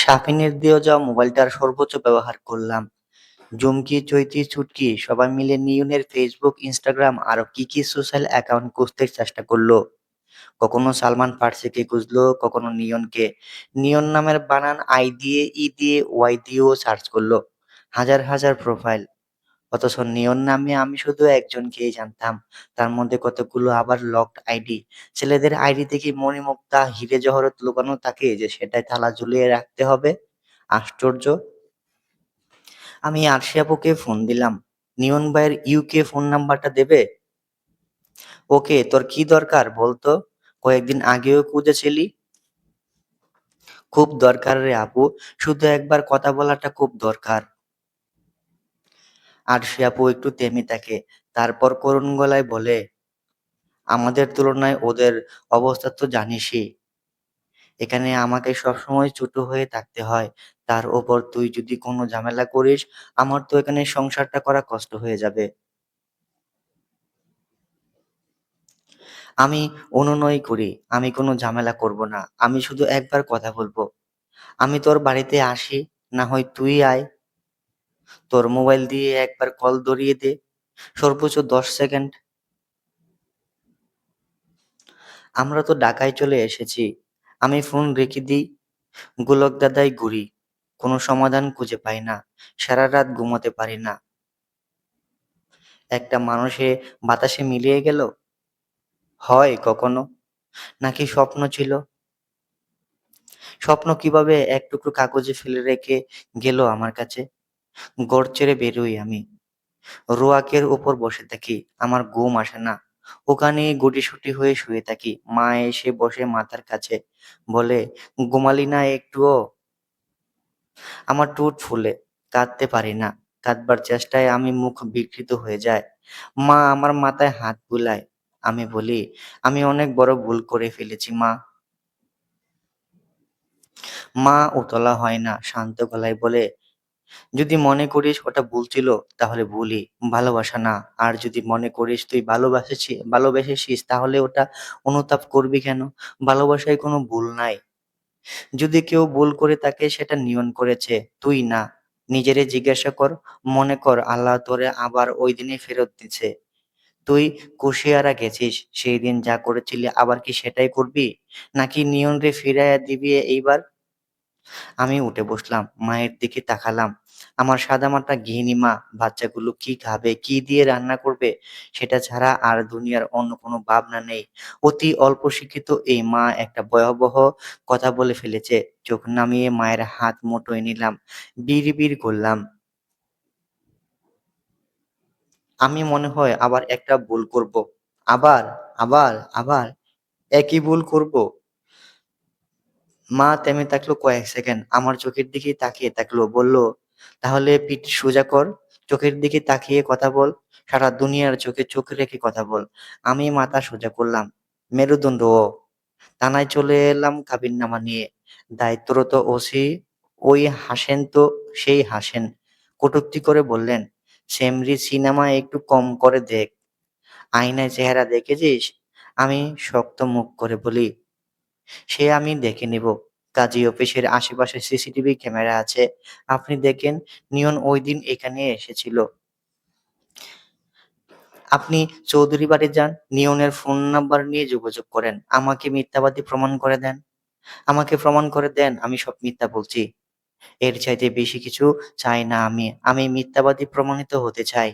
শাফিনের দিয়ে যাওয়া মোবাইলটার সর্বোচ্চ ব্যবহার করলাম। জুমকি, চৈতি, চুটকি সবাই মিলে নিয়নের ফেসবুক, ইনস্টাগ্রাম আরো কি কি সোশ্যাল অ্যাকাউন্ট খুঁজতে চেষ্টা করলো। কখনো সালমান ফার্সিকে খুঁজলো, কখনো নিয়নকে। নিয়ন নামের বানান আই দিয়ে, ই দিয়ে, ওয়াই দিয়েও সার্চ করলো। হাজার হাজার প্রোফাইল। অথচ নিয়ন নামে আমি শুধু একজনকেই জানতাম। তার মধ্যে কতগুলো আবার লকড আইডি। ছেলেদের আইডিতে কি মণিমুক্তা, হিরে জহরত লুকানো থাকে যে সেটাই তালা ঝুলিয়ে রাখতে হবে? আশ্চর্য। আমি আরশি আপুকে ফোন দিলাম। নিয়ন ভাইয়ের ইউকে ফোন নাম্বারটা দেবে? ওকে, তোর কি দরকার বলতো? কয়েকদিন আগেও খুঁজেছিলি। খুব দরকার রে আপু, শুধু একবার কথা বলাটা খুব দরকার। আরশি আপু একটু থেমে থাকে, তারপর করুণ গলায় বলে, আমাদের তুলনায় ওদের অবস্থা তো জানিসই। এখানে আমাকে সবসময় ছোট হয়ে থাকতে হয়। তার ওপর তুই যদি কোনো ঝামেলা করিস, আমার তো এখানে সংসারটা করা কষ্ট হয়ে যাবে। আমি অনুনয় করি, আমি কোনো ঝামেলা করব না, আমি শুধু একবার কথা বলবো। আমি তোর বাড়িতে আসি, না হয় তুই আয়। তোর মোবাইল দিয়ে একবার কল ধরিয়ে দে, সর্বোচ্চ 10 সেকেন্ড। আমরা তো ঢাকায় চলে এসেছি। আমি ফোন রেখে দিই, গোলক দাদাই ঘুরি। কোনো সমাধান খুঁজে পাই না, সারা রাত ঘুমাতে পারি না। একটা মানুষে বাতাসে মিলিয়ে গেল, হয় কখনো? নাকি স্বপ্ন ছিল? স্বপ্ন কিভাবে এক টুকরো কাগজে ফেলে রেখে গেল আমার কাছে। ঘর ছেড়ে বেরোই আমি, রোয়াকের উপর বসে থাকি। আমার ঘুম আসে না, ওখানে গুটিসুটি হয়ে শুয়ে থাকি। মা এসে বসে মাথার কাছে, বলে, ঘুমালি না একটুও? আমার ঠোঁট ফুলে, কাঁদতে পারি না। কাঁদবার চেষ্টায় আমি মুখ বিকৃত হয়ে যায়। মা আমার মাথায় হাত বুলায়। আমি বলি, আমি অনেক বড় ভুল করে ফেলেছি মা। মা উতলা হয় না, শান্ত গলায় বলে, যদি মনে করিস ওটা ভুল ছিল, তাহলে ভুলই, ভালোবাসা না। আর যদি মনে করিস তুই ভালোবেসেছিস, তাহলে ওটা অনুতাপ করবি কেন? ভালোবাসায় কোনো ভুল নাই। যদি কেউ ভুল করে থাকে, সেটা নিয়ন করেছে, তুই না। নিজেরে জিজ্ঞাসা কর, মনে কর আল্লাহ তোরে আবার ওই দিনে ফেরত দিছে। তুই কুশিয়ারা গেছিস, সেই দিন যা করেছিলি আবার কি সেটাই করবি? নাকি নিয়ন রে ফিরাইয়া দিবি এইবার? আমি উঠে বসলাম, মায়ের দিকে তাকালাম। আমার সাদামাটা গৃহিণী মা। বাচ্চাগুলো কি খাবে, কি দিয়ে রান্না করবে, সেটা ছাড়া আর দুনিয়ার অন্য কোনো ভাবনা নেই। অতি অল্প শিক্ষিত এই মা একটা ভয়াবহ কথা বলে ফেলেছে। চোখ নামিয়ে মায়ের হাত মুঠোয় নিলাম, বিড়বিড় করলাম, আমি মনে হয় আবার একটা ভুল করব। আবার, আবার, আবার একই ভুল করব। মা থেমে থাকলো কয়েক সেকেন্ড, আমার চোখের দিকে তাকিয়ে থাকলো, বলল, তাহলে পিঠ সোজা কর, চোখের দিকে তাকিয়ে কথা বল, সারা দুনিয়ার চোখে চোখ রেখে কথা বল। আমি মাথা সোজা করলাম, মেরুদণ্ড ও। থানায় চলে এলাম কাবিননামা নিয়ে। দায়িত্বরত ওসি ওই হাসেন তো, সেই হাসেন। কটূক্তি করে বললেন, সেমরি সিনেমা একটু কম করে দেখ, আয়নায় চেহারা দেখেছিস? আমি শক্ত মুখ করে বলি, সে আমি দেখে নিব। কাজী অফিসের আশেপাশে সিসিটিভি ক্যামেরা আছে, আপনি দেখেন। নিয়ন ওই দিন এখানে এসেছিল। আপনি চৌধুরী বাড়ি যান, নিয়নের ফোন নাম্বার নিয়ে যোগাযোগ করেন, আমাকে মিথ্যাবাদী প্রমাণ করে দেন। আমাকে প্রমাণ করে দেন আমি সব মিথ্যা বলছি। এর চাইতে বেশি কিছু চাই না আমি। আমি মিথ্যাবাদী প্রমাণিত হতে চাই।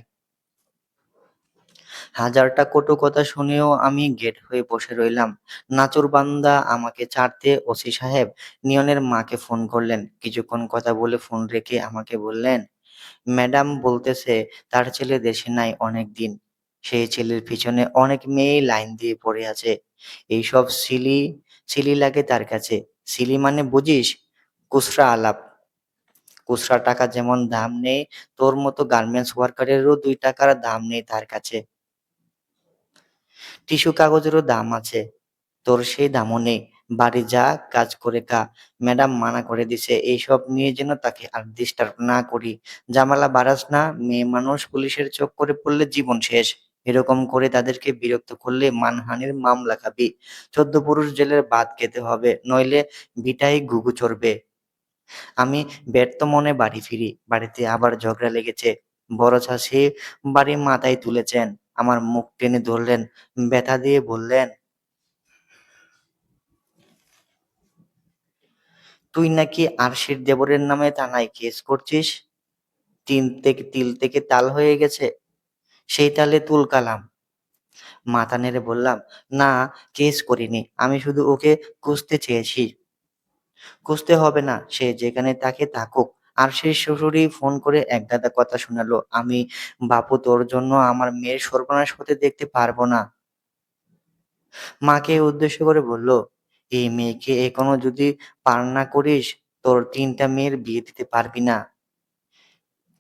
হাজারটা কটু কথা শুনেও আমি গেট হয়ে বসে রইলাম। নাছোড়বান্দা আমাকে ছাড়তে ওসি সাহেব নিয়নের মাকে ফোন করলেন। কিছুক্ষণ কথা বলে ফোন রেখে আমাকে বললেন, ম্যাডাম বলতেছে তার ছেলে দেশে নাই অনেক দিন। সেই ছেলের পিছনে অনেক মেয়েই লাইন দিয়ে পড়ে আছে। এইসব সিলি সিলি লাগে তার কাছে। সিলি মানে বুঝিস? খুচরা আলাপ। খুচরা টাকা যেমন দাম নেই, তোর মতো গার্মেন্টস ওয়ার্কারেরও 2 টাকার দাম নেই তার কাছে। টিস্যু কাগজেরও দাম আছে, তোর সেই দামও নেই। বাড়ি যা, কাজ করে খা। ম্যাডাম মানা করে দিছে এইসব নিয়ে যেন তাকে আর ডিস্টার্ব না করি। ঝামেলা বাড়াস না, মেয়ে মানুষ, পুলিশের চক্করে পড়লে জীবন শেষ। এরকম করে তাদেরকে বিরক্ত করলে মানহানির মামলা খাবি। 14 পুরুষ জেলের ভাত খেতে হবে, নইলে ভিটায় ঘুঘু চড়বে। আমি ব্যর্থ মনে বাড়ি ফিরি। বাড়িতে আবার ঝগড়া লেগেছে। বড় চাচি বাড়ি মাথায় তুলেছেন। আমার মুখ টেনে ধরলেন, ব্যথা দিয়ে বললেন, "তুই নাকি আরশির দেবরের নামে থানায় কেস করছিস? তিল থেকে তাল হয়ে গেছে। সেই তালে তুলকালাম।" মাথা নেড়ে বললাম, "না, কেস করিনি। আমি শুধু ওকে খুঁজতে চেয়েছি।" "খুঁজতে হবে না। সে যেখানে থাকে থাকুক।" আরশির শ্বশুরই ফোন করে একগাদা কথা শোনালো। "আমি বাপু তোর জন্য আমার মেয়ের সর্বনাশ হতে দেখতে পারবো না।" মাকে উদ্দেশ্য করে বলল, "এই মেয়েকে এখনো যদি পার না করিস, তোর ৩টা মেয়ের বিয়ে দিতে পারবি না।"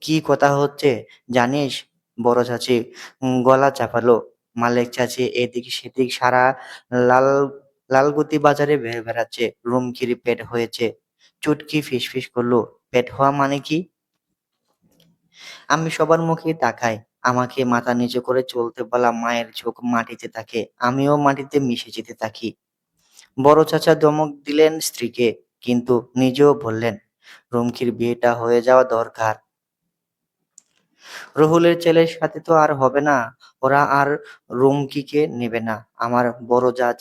"কি কথা হচ্ছে জানিস?" বড় চাচি গলা চাপালো। মালেক চাচি এদিক সেদিক সারা লাল লালগুতি বাজারে বেড়াচ্ছে। রুমকির পেট হয়েছে। চুটকি ফিসফিস করলো, "পেট হওয়া মানে কি?" আমি সবার মুখেই তাকাই। আমাকে মাথা নিচু করে চলতে বলা মায়ের চোখ মাটিতে থাকে। আমিও মাটিতে মিশে যেতে থাকি। বড় চাচা ধমক দিলেন স্ত্রীকে, কিন্তু নিজেও বললেন, "রুমকির বিয়েটা হয়ে যাওয়া দরকার। রুহুলের ছেলের সাথে তো আর হবে না। ওরা আর রুমকিকে নেবে না। আমার বড় যা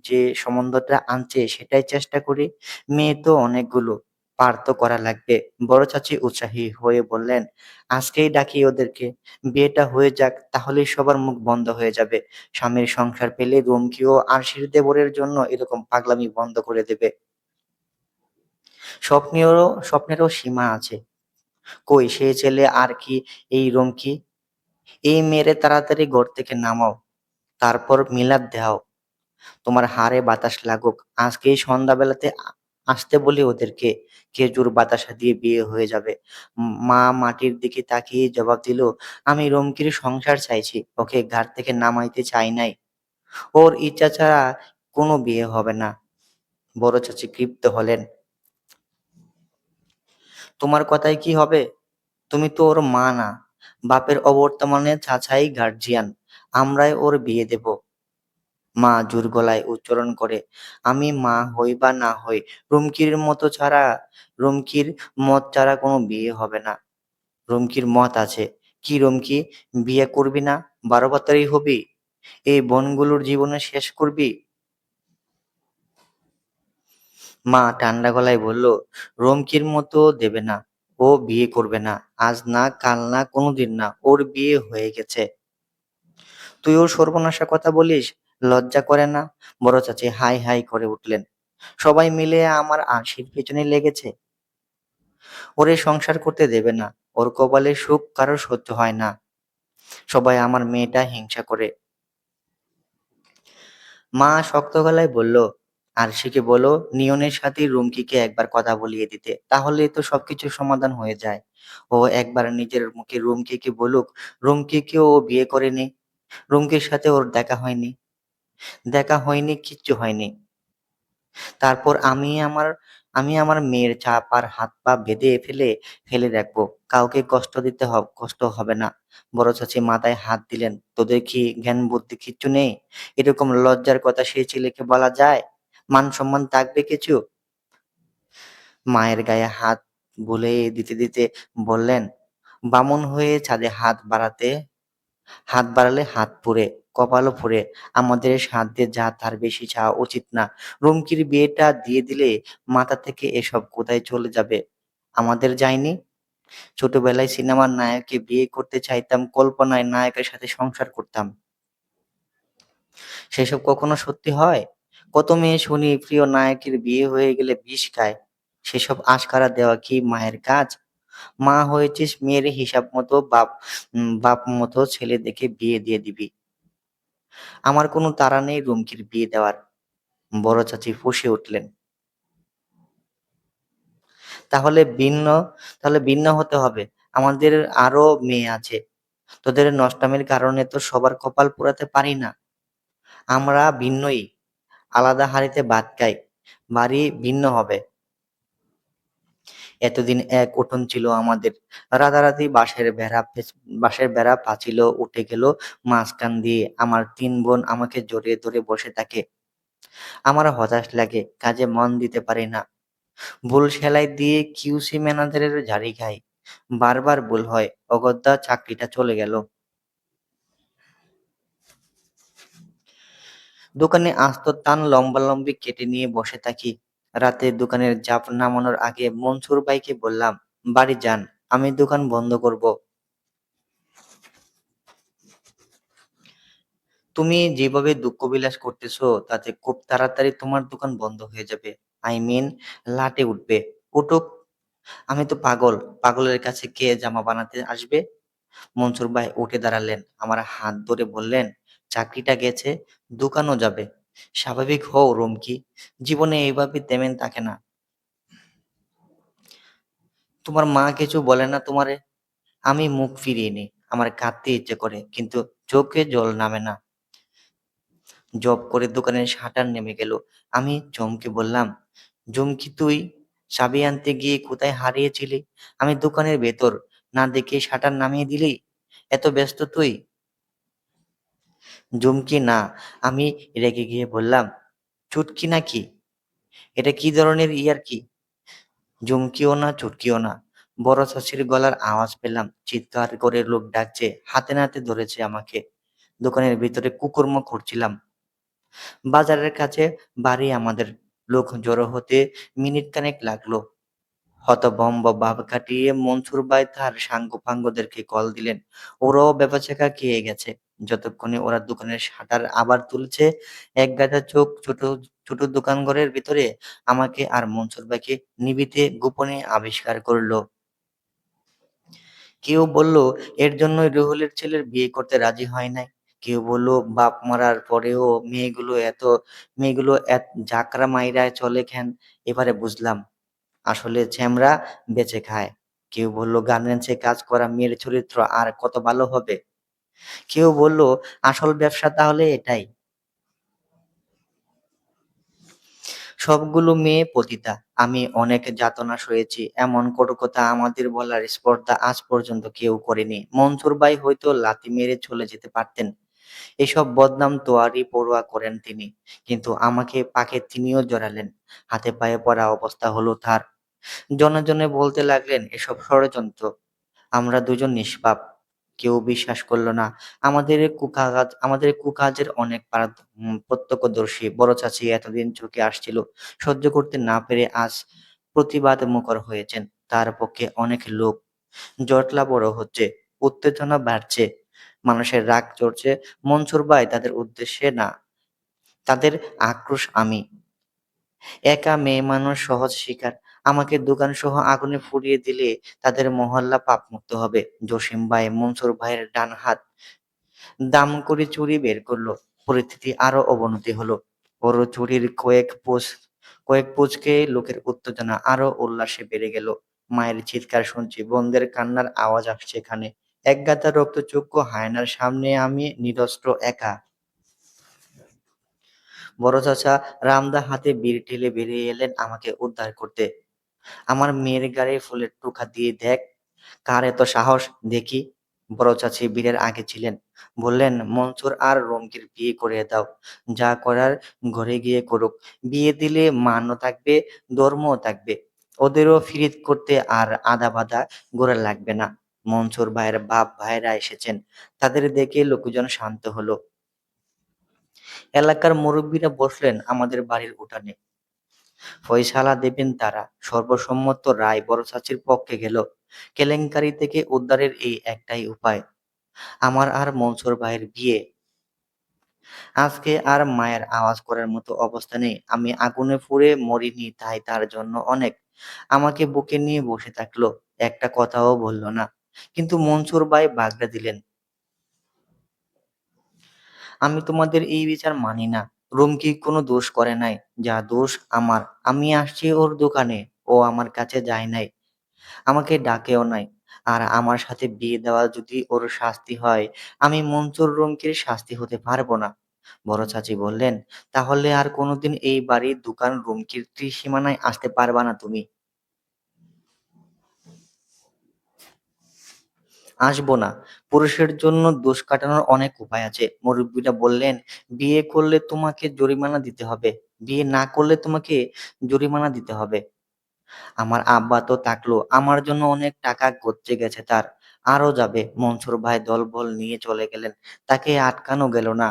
যে সম্বন্ধটা আনছে সেটাই চেষ্টা করি। মেয়ে তো অনেকগুলো, পার তো করা লাগবে।" বড় চাচি উৎসাহী হয়ে বললেন, "আজকেই ডাকি ওদেরকে। বিয়েটা হয়ে যাক, তাহলেই সবার মুখ বন্ধ হয়ে যাবে। স্বামীর সংসার পেলে রুমকিও আরশির দেবরের জন্য এরকম পাগলামি বন্ধ করে দেবে। স্বপ্নেরও সীমা আছে। কই সে ছেলে আর কি এই রুমকি? এই মেয়েরে তাড়াতাড়ি ঘর থেকে নামাও, তারপর মিলাদ দেও। তোমার হাড়ে বাতাস লাগুক। আজকেই সন্ধ্যাবেলাতে আসতে বলি ওদেরকে। খেজুর বাতাসা দিয়ে বিয়ে হয়ে যাবে।" মা মাটির দিকে তাকিয়ে জবাব দিল, "আমি রুমকির সংসার চাইছি, ওকে ঘাট থেকে নামাইতে চাই নাই। ওর ইচ্ছা ছাড়া কোনো বিয়ে হবে না।" বড় চাচি ক্ষিপ্ত হলেন, "তোমার কথায় কি হবে? তুমি তো ওর মা না। বাপের অবর্তমানে চাচাই গার্জিয়ান। আমরাই ওর বিয়ে দেব।" মা জোর গলায় উচ্চারণ করে, "আমি মা হই বা না হই, রুমকির মত ছাড়া কোনো বিয়ে হবে না।" "রুমকির মত আছে? কি রুমকি, বিয়ে করবি না? ১২ বাতারি হবি? এই বোনগুলোর জীবনে শেষ করবি?" মা ঠান্ডা গলায় বলল, "রুমকির মতো দেবে না। ও বিয়ে করবে না। আজ না, কাল না, কোনোদিন না। ওর বিয়ে হয়ে গেছে। তুই ওর সর্বনাশা কথা বলিস? লজ্জা করে না?" বড় চাচি হাই হাই করে উঠলেন, "সবাই মিলে আমার আরশির পেছনে লেগেছে। ওরে সংসার করতে দেবে না। ওর কপালের সুখ কারো সহ্য হয় না। সবাই আমার মেয়েটা হিংসা করে।" মা শক্ত গলায় বলল, "আরশিকে বলো নিয়নের সাথে রুমকিকে একবার কথা বলিয়ে দিতে। তাহলেই তো সবকিছুর সমাধান হয়ে যায়। ও একবার নিজের মুখে রুমকিকে বলুক, রুমকিকেও ও বিয়ে করেনি। রুমকির সাথে ওর দেখা হয়নি, কিচ্ছু হয়নি। তারপর আমি আমার মেয়ের চাপ আর হাত-পা বেঁধে ফেলে রাখবো। কাউকে কষ্ট হবে না।" বড় চাচি মাথায় হাত দিলেন, "তোদের কি জ্ঞান বুদ্ধি কিচ্ছু নেই? এরকম লজ্জার কথা সেই ছেলেকে বলা যায়? মান সম্মান থাকবে কিছু?" মায়ের গায়ে হাত বুলিয়ে দিতে বললেন, "বামুন হয়ে ছাদে হাত বাড়ালে হাত পুড়ে, কপালও পুড়ে। আমাদের সাধ্যে যা তার বেশি চাওয়া উচিত না। রুমকির বিয়েটা দিয়ে দিলে মাথা থেকে এসব কোথায় চলে যাবে? আমাদের যায়নি? ছোটবেলায় সিনেমার নায়ককে বিয়ে করতে চাইতাম, কল্পনায় নায়কের সাথে সংসার করতাম। সেসব কখনো সত্যি হয়? কত মেয়ে শুনি প্রিয় নায়কের বিয়ে হয়ে গেলে বিষ খায়। সেসব আশকারা দেওয়া কি মায়ের কাজ? মা হয়েছিস, মেয়ের হিসাব মতো বাপ মতো ছেলে দেখে বিয়ে দিয়ে দিবি। আমার কোনো তাড়া নেই রুমকির বিয়ে দেওয়ার।" বড় চাচি ফুঁসে উঠলেন, "তাহলে ভিন্ন তাহলে ভিন্ন হতে হবে। আমাদের আরো মেয়ে আছে। তোদের নষ্টামির কারণে তো সবার কপাল পোড়াতে পারি না। আমরা ভিন্নই। আলাদা হাঁড়িতে ভাত খাই। বাড়ি ভিন্ন হবে। এতদিন এক উঠোন ছিল আমাদের। রাতারাতি বাঁশের বেড়া পাঁচিল উঠে গেল মাঝখান দিয়ে। আমার ৩ বোন আমাকে জড়িয়ে ধরে বসে থাকে। আমার হতাশ লাগে, কাজে মন দিতে পারি না। ভুল সেলাই দিয়ে কিউসি ম্যানেজারের ঝাড়ি খাই। বারবার ভুল হয়, অগত্যা চাকরিটা চলে গেল। দোকানে আস্ত টান লম্বালম্বি কেটে নিয়ে বসে থাকি। রাতে দোকানের জাপ নামানোর আগে মনসুর ভাইকে বললাম, বাড়ি যান, আমি দোকান বন্ধ করব। তুমি যেভাবে দুঃখ বিলাস করতেছো তাতে খুব তাড়াতাড়ি তোমার দোকান বন্ধ হয়ে যাবে। আই মিন, লাটে উঠবে। উঠুক, আমি তো পাগল, পাগলের কাছে কে জামা বানাতে আসবে? মনসুর ভাই উঠে দাঁড়ালেন, আমার হাত ধরে বললেন, চাকরিটা গেছে, দোকানও যাবে। স্বাভাবিক হও রুমকি, জীবনে এইভাবে তেমন থাকে না। তোমার মা কিছু বলে না তোমারে? আমি মুখ ফিরিয়ে নিই, আমার কাঁদতে ইচ্ছে করে কিন্তু চোখে জল নামে না। জব করে দোকানের শাটার নেমে গেল। আমি চমকে বললাম, চুমকি তুই চাবি আনতে গিয়ে কোথায় হারিয়েছিলি? আমি দোকানের ভেতর, না দেখে শাটার নামিয়ে দিলি? এত ব্যস্ত তুই? চুমকি না। আমি রেগে গিয়ে বললাম, চুটকি নাকি? এটা কি ধরনের ইয়ার্কি? চুমকিও না চুটকিও না। বড় চাচির গলার আওয়াজ পেলাম, চিৎকার করে লোক ডাকছে, হাতে নাতে ধরেছে আমাকে। দোকানের ভিতরে কুকর্ম করছিলাম। বাজারের কাছে বাড়ি আমাদের। লোক জড়ো হতে মিনিট খানেক লাগলো। হতভম্ব ভাব কাটিয়ে মনসুর ভাই তার সাঙ্গপাঙ্গদেরকে কল দিলেন। ওরাও বেপা খেয়ে গেছে। যতক্ষণে ওরা দোকানের শাটার আবার তুলছে, এক গাদা চোখ ছোট ছোট দোকানঘরের ভিতরে আমাকে আর মনসুর ভাইকে নিভৃতে গোপনে আবিষ্কার করলো। কেউ বলল এর জন্যই রুহুলের ছেলের বিয়ে করতে রাজি হয় নাই। কেউ বলল বাপ মারার পরেও মেয়েগুলো এত জাকরা মাইরায় চলে কেন। এবারে বুঝলাম, আসলে ছেমরা বেঁচে খায়। কেউ বলল গার্মেন্টসে কাজ করা মেয়ের চরিত্র আর কত ভালো হবে। কেউ বলল আসল ব্যবসা তাহলে এটাই। সবগুলো মেয়ে পতিতা। আমি অনেক যাতনা সয়েছি, এমন কটু কথা আমাদের বলার স্পর্ধা আজ পর্যন্ত কেউ করেনি। মনসুর ভাই হয়তো লাথি মেরে চলে যেতে পারতেন, এসব বদনাম তোয়ারই পরোয়া করেন তিনি, কিন্তু আমাকে পাকে তিনিও জড়ালেন। হাতে পায়ে পড়া অবস্থা হলো তার। জনে জনে বলতে লাগলেন এসব ষড়যন্ত্র, আমরা দুজন নিষ্পাপ। কেউ বিশ্বাস করলো না। আমাদের কুকাজের অনেক প্রত্যক্ষদর্শী বড় চাচি এতদিন চুকে আসছিল, সহ্য করতে না পেরে আজ প্রতিবাদ মুখর হয়েছেন। তার পক্ষে অনেক লোক, জটলা বড় হচ্ছে, উত্তেজনা বাড়ছে, মানুষের রাগ চড়ছে। মনসুর ভাই তাদের উদ্দেশ্যে না, তাদের আক্রোশ আমি। একা মেয়ে মানুষ সহজ শিকার। আমাকে দোকান সহ আগুনে পুড়িয়ে দিলে তাদের মহল্লা পাপমুক্ত হবে। জসিম ভাই মনসুর ভাইয়ের ডান হাত, দাম করে চুরি বের করলো। পরিস্থিতি আরো অবনতি হলো। বড় চুরির কয়েক পুচকে লোকের উত্তেজনা আরো উল্লাসে বেড়ে গেল। মায়ের চিৎকার শুনছি, বোনদের কান্নার আওয়াজ আসছে এখানে। একগাদা রক্তচক্ষু হায়নার সামনে আমি নিরস্ত্র একা। বড় চাচা রামদা হাতে বিড়ি ঠেলে বেরিয়ে এলেন আমাকে উদ্ধার করতে। আমার মেয়ের গায়ে ফুলের টোকা দিয়ে দেখ, কার এত সাহস দেখি। বড় চাচি বীরের আগে ছিলেন। বললেন, মনসুর আর রুমকির বিয়ে করে দাও, যা করার ঘরে গিয়ে করুক। বিয়ে দিলে মানও থাকবে, ধর্মও থাকবে। ওদেরও ফিরিত করতে আর আদা বাদা গোড়া লাগবে না। মনসুর ভাইয়ের বাপ ভাইরা এসেছেন, তাদের দেখে লোকজন শান্ত হলো। এলাকার মুরব্বীরা বসলেন আমাদের বাড়ির উঠানে। ফয়সালা দেবেন তারা। সর্বসম্মত রায় বড় চাচির পক্ষে গেল। কেলেঙ্কারি থেকে উদ্ধারের এই একটাই উপায়, আমার আর মনসুর ভাইয়ের বিয়ে। আজকে আর মায়ের আওয়াজ করার মতো অবস্থা নেই। আমি আগুনে পুড়ে মরিনি তাই তার জন্য অনেক। আমাকে বুকে নিয়ে বসে থাকলো, একটা কথাও বলল না। কিন্তু মনসুর ভাই বাগড়া দিলেন, আমি তোমাদের এই বিচার মানি না। রুমকি কোনো দোষ করে নাই, যা দোষ আমার। আমি আসছি ওর দোকানে, ও আমার কাছে যায় নাই, আমাকে ডাকেও নাই। আর আমার সাথে বিয়ে দেওয়া যদি ওর শাস্তি হয়, আমি মনসুর রুমকির শাস্তি হতে পারবো না। বড় চাচি বললেন, তাহলে আর কোনোদিন এই বাড়ির দোকান রুমকির ত্রিসীমানায় আসতে পারবা না তুমি। আসবো না। পুরুষের জন্য দোষ কাটানোর অনেক উপায় আছে। মুরব্বীরা বললেন, বিয়ে করলে তোমাকে জরিমানা দিতে হবে, বিয়ে না করলে তোমাকে জরিমানা দিতে হবে। আমার আব্বা তো থাকলো, আমার জন্য অনেক টাকা গচ্চে গেছে তার, আরো যাবে। মনসুর ভাই দলবল নিয়ে চলে গেলেন, তাকে আটকানো গেল না।